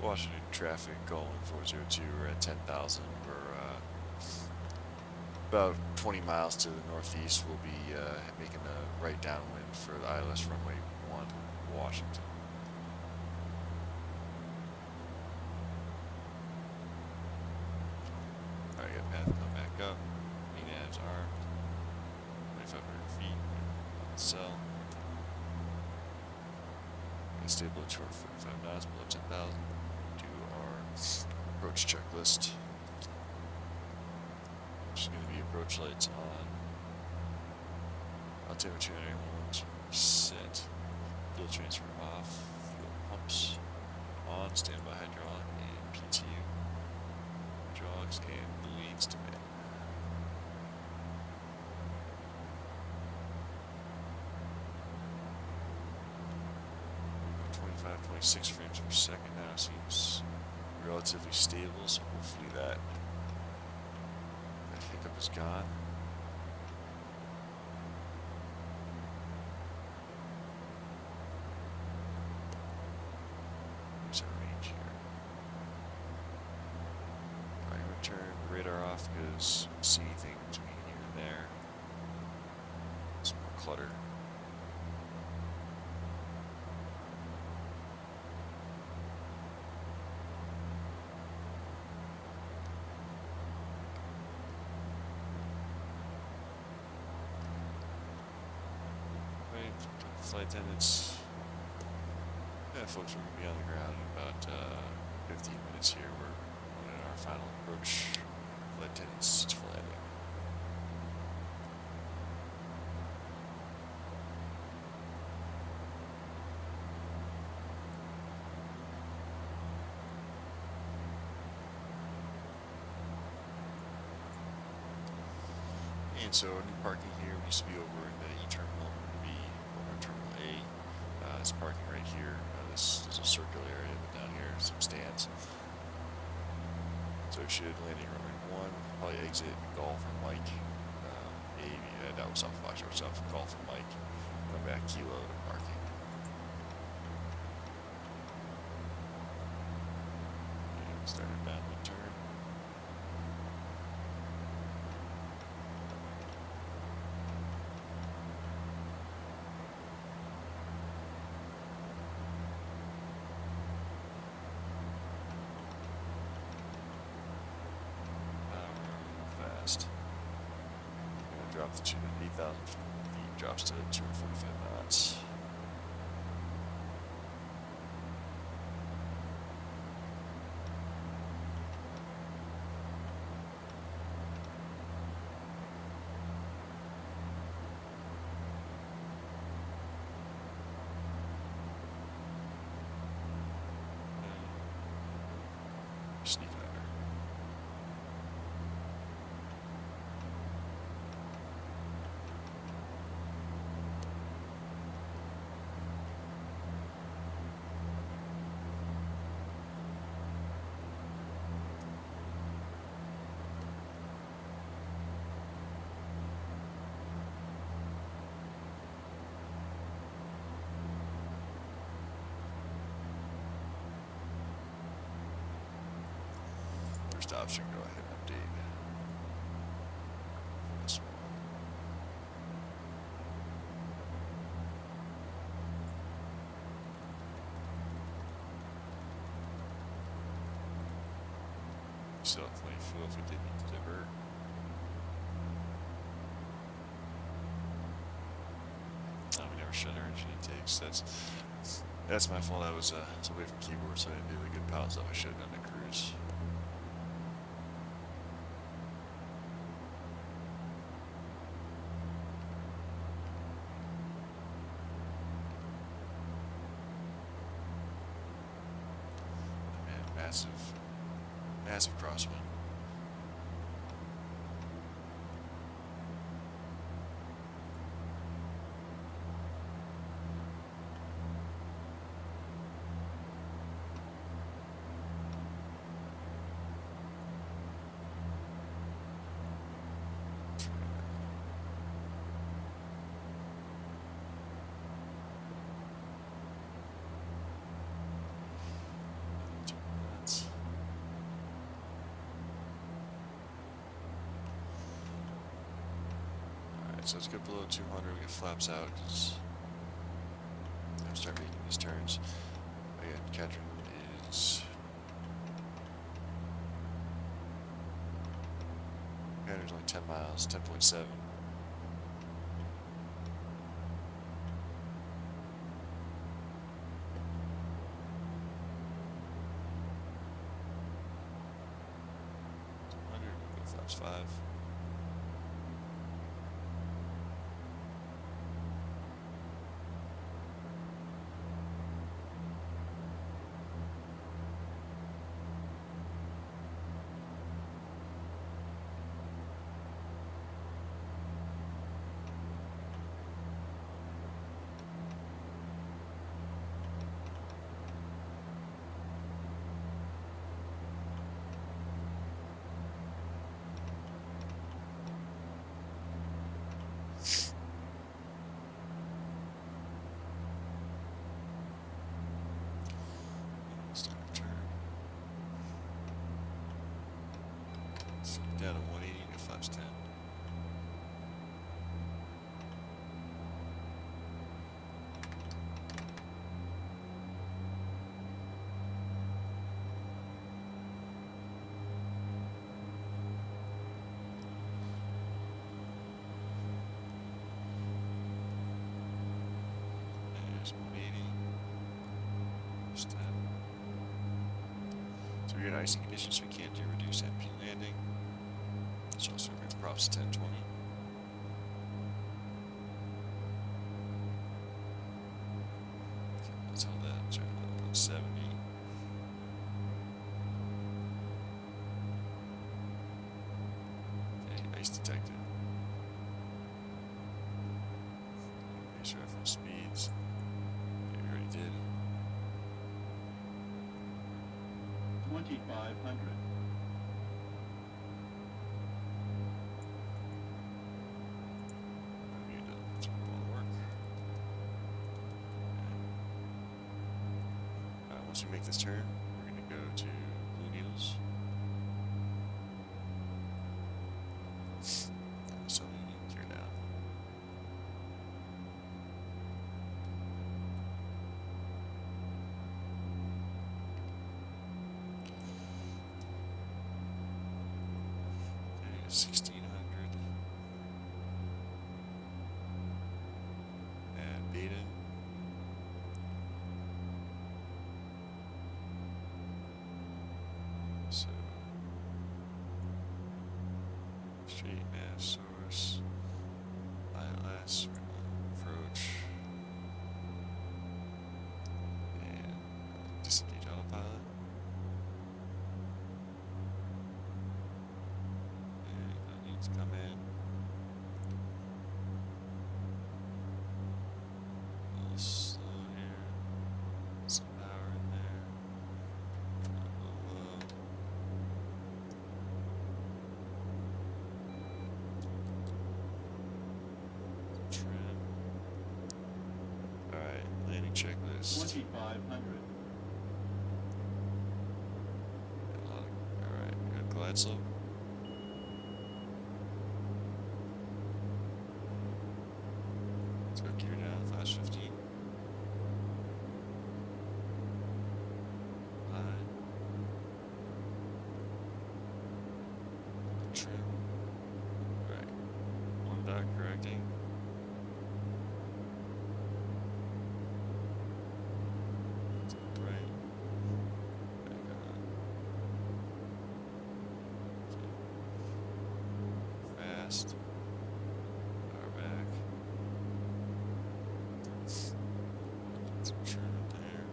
Washington traffic, Gullwing 402, we're at 10,000. We're about 20 miles to the northeast. We'll be making a right downwind for the ILS runway 1, Washington. Alright, got path come back up. Enav's armed. 2,500 feet. Cell. Stable short 45 knots, below 10,000. Do our approach checklist. Which is going to be approach lights on. Altimeter 291%. Fuel transfer off. Fuel pumps on. Standby hydraulic and PTU. Jogs and bleeds to mid. 26 frames per second now seems relatively stable, so hopefully that hiccup is gone. Where's our range here? Alright, I'm gonna turn the radar off because I don't see anything between here and there. Some more clutter. Flight attendants. Yeah, folks, we're going to be on the ground in about 15 minutes here. We're on our final approach. Flight attendants, it's for landing. And so, new parking here. We used to be over in the E-terminal. We're going to be over in Terminal A. This parking right here. This is a circular area, but down here some stands. So, should landing runway 1, probably exit Golf and Mike. That was off Foxtrot, so off Golf and Mike. Come back Kilo to parking. And start a downwind turn. Drop to 8,000 feet, drops to 245 knots. Sneak under. First option, go ahead and update this one. Still have plenty of fuel if we did need to divert. Oh, we never shut our engine intakes. That's my fault. I was away from keyboard, so I didn't do the good power stuff I should have done to cruise. Man, massive crosswind. Alright, so let's get below 200, we get flaps out, because I'm start making these turns. Again, Catherine is... Catherine's only 10 miles, 10.7. Flaps 5. Down to 180, get flaps 10. There's 180. Flaps 10. So we're in icy conditions, so we can't do reduce MP landing. So also bring props 1020. Okay, let's hold that. Check 170. Okay, ice detected. Base reference speeds. Okay, we already did. 2500. Once we make this turn, we're going to go to Blue Needles. So we gear down. Okay, 1600. And beta. So, straight nav source, ILS, approach, and disengage autopilot. And I need to come in. A little slow here, some power in there. Checklist. 2500. Alright, good glide slope. Let's go gear down, flash 15. Line. Trim. Right. One dot correcting. Power back. Some trim there.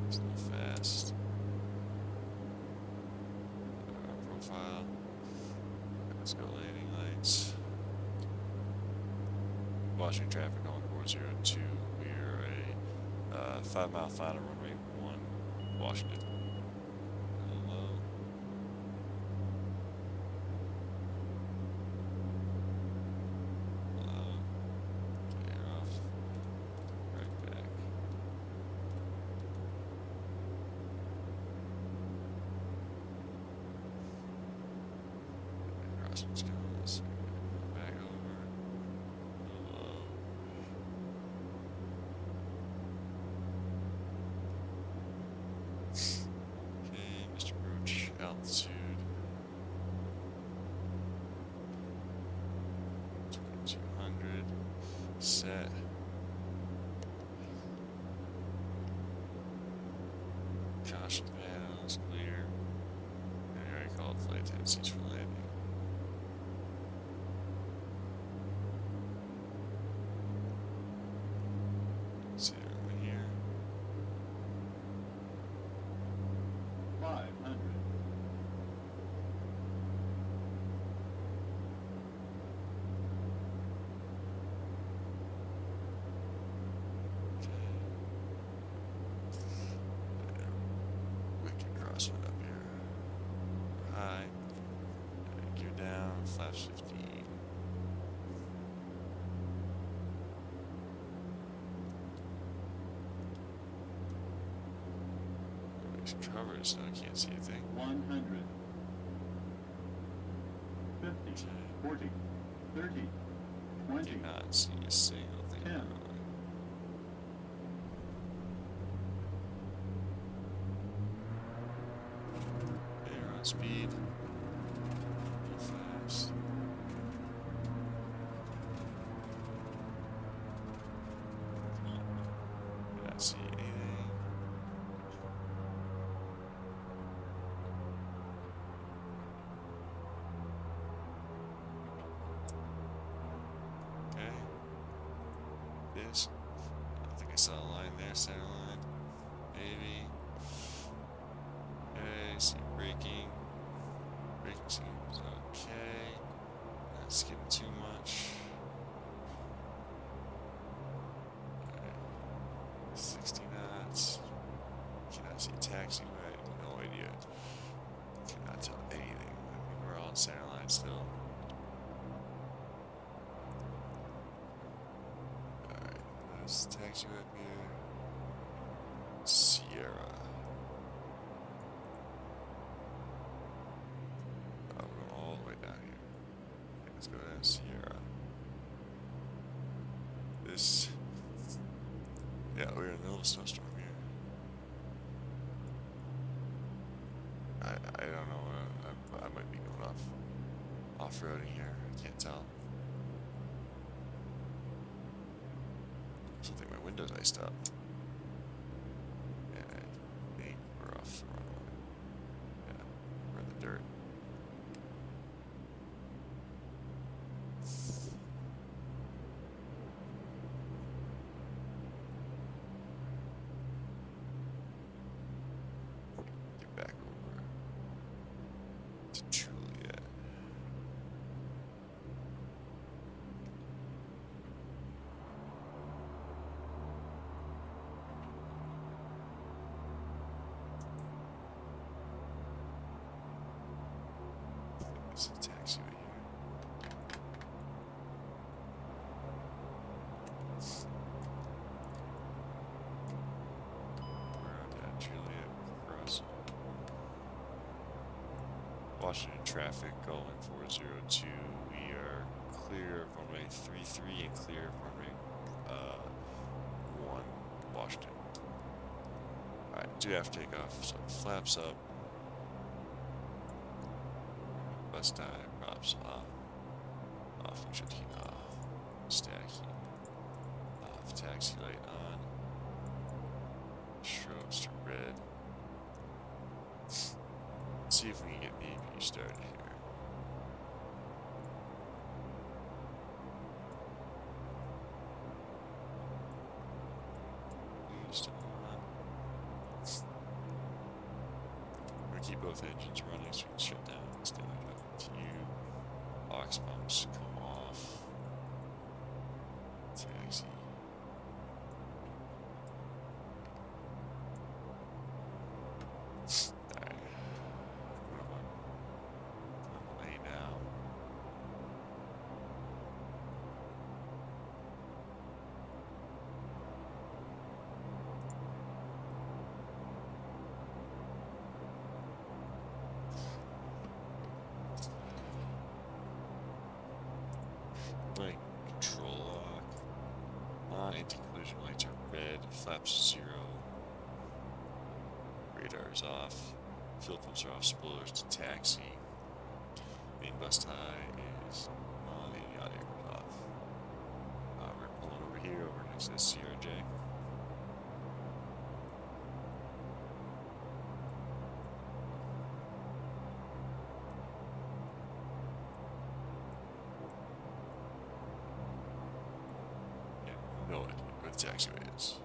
It's a little fast. Profile. Let's go landing lights. Watching traffic on 402. We are a 5 mile final runway 1, Washington. Hello. Let's go. Let's see. set. Caution panels clear. I already called flight attendants for landing. See over here. 500. Wicked crosswind up here. High. Gear down. Flaps 15. It's covered, so I can't see a thing. 100. 50. 40. 30. 20. Cannot see a single thing. 10. They're on speed. Go fast. Cannot see anything. Okay. This. I don't think I saw a line there, center line. Maybe. Okay, see braking. Braking seems okay. Not skipping too much. Okay. 60 knots. Cannot see taxiway. No idea. Cannot tell anything. I mean, we're all on center line still. Alright, let's taxi up here. Sierra. Oh, we're going all the way down here. Okay, let's go down to Sierra. This. Yeah, we're in the middle of a snowstorm here. I don't know. I might be going off-roading here. I can't tell. I still think my window's iced up. And I think we're off the runway. Yeah, we're in the dirt. Get back over to Juliet. It's a taxi right here. We're on Juliet crossing. Washington traffic, Gullwing 402. We are clear of runway 33 and clear of runway 1, Washington. Alright, do have to take off, so flaps up. Bus time, props off. Off, we should keep off. Stacking. Off, taxi light on. Strobes to red. Let's see if we can get the APU started here. Still on. We're gonna keep both engines running so we can shut down and stand up to you. Aux pumps come off. Taxi. Alright. Lay now. Like control lock. On anti-collision lights are red. Flaps 0. Radar is off. Fuel pumps are off. Spoilers to taxi. Main bus tie is on. The yacht air is off. We're pulling over says Sierra J. Yeah, no idea where the taxiway is.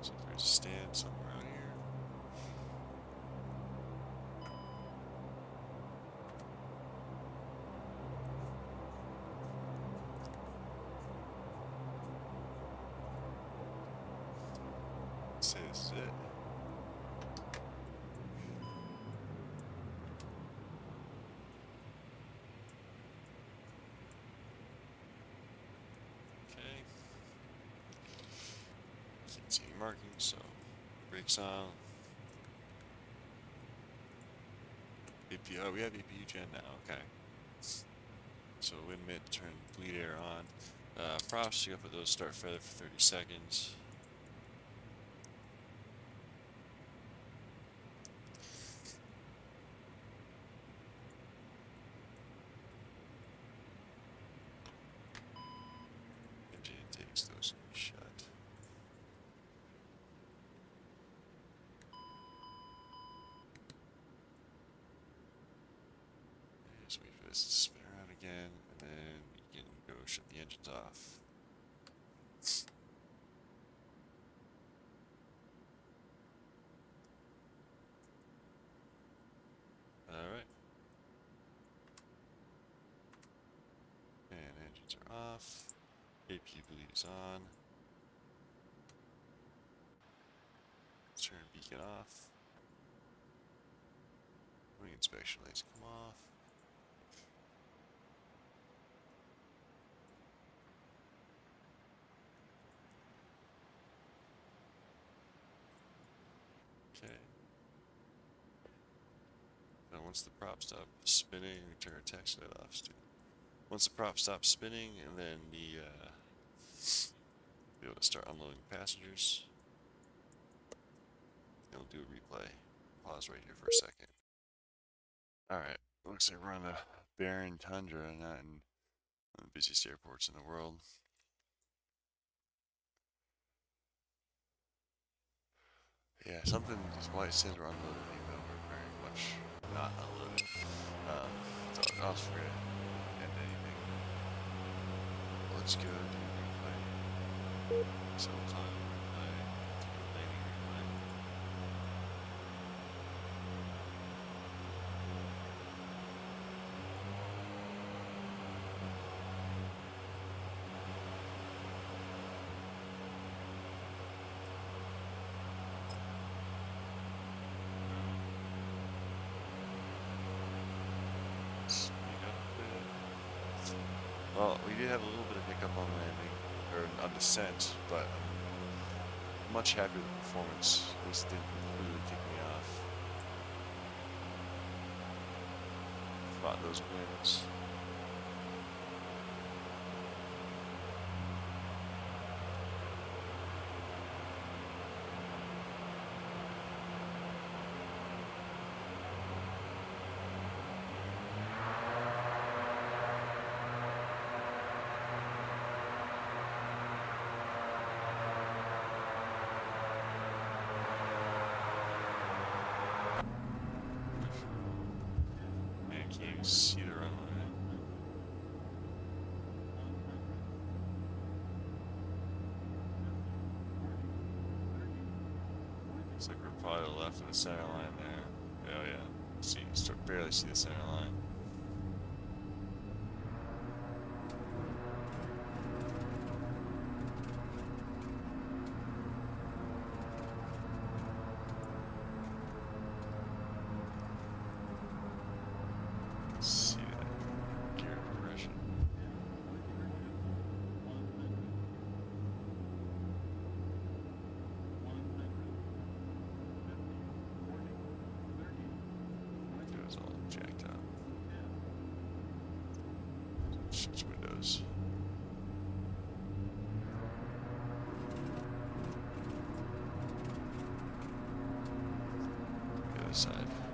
So there's a stand somewhere out here. Says it. Okay. Can't see any markings, so brakes on. APU, oh, we have APU gen now, okay. So wind mid, turn bleed air on. Props, you gotta put those start feather for 30 seconds. Engine intakes, those can be shut. Just wait for this to spin around again, and then you can go shut the engines off. Alright. And engines are off. APU bleed is on. Turn beacon off. Wing inspection lights come off. Okay. Now once the prop stops spinning, we turn our taxi light off. Once the prop stops spinning, and then the be able to start unloading passengers. And we'll do a replay. Pause right here for a second. Alright, looks like we're on the barren tundra, not in one of the busiest airports in the world. Yeah, something is why it says we're unloaded, even though we're very much not unloaded. So I'll just forget to end anything. Let's go do replay. So we'll call it replay. Do landing replay. Speed up a bit. Well, we did have a little bit of hiccup on landing, or on descent, but I'm much happier with the performance. At least it didn't completely kick me off. Fought those winds. Man, can't even see the runway. Looks like we're probably to the left of the center line there. Oh yeah. See, barely see the center line. See that gear compression. It was all jacked up. Switch windows. goes. The other side.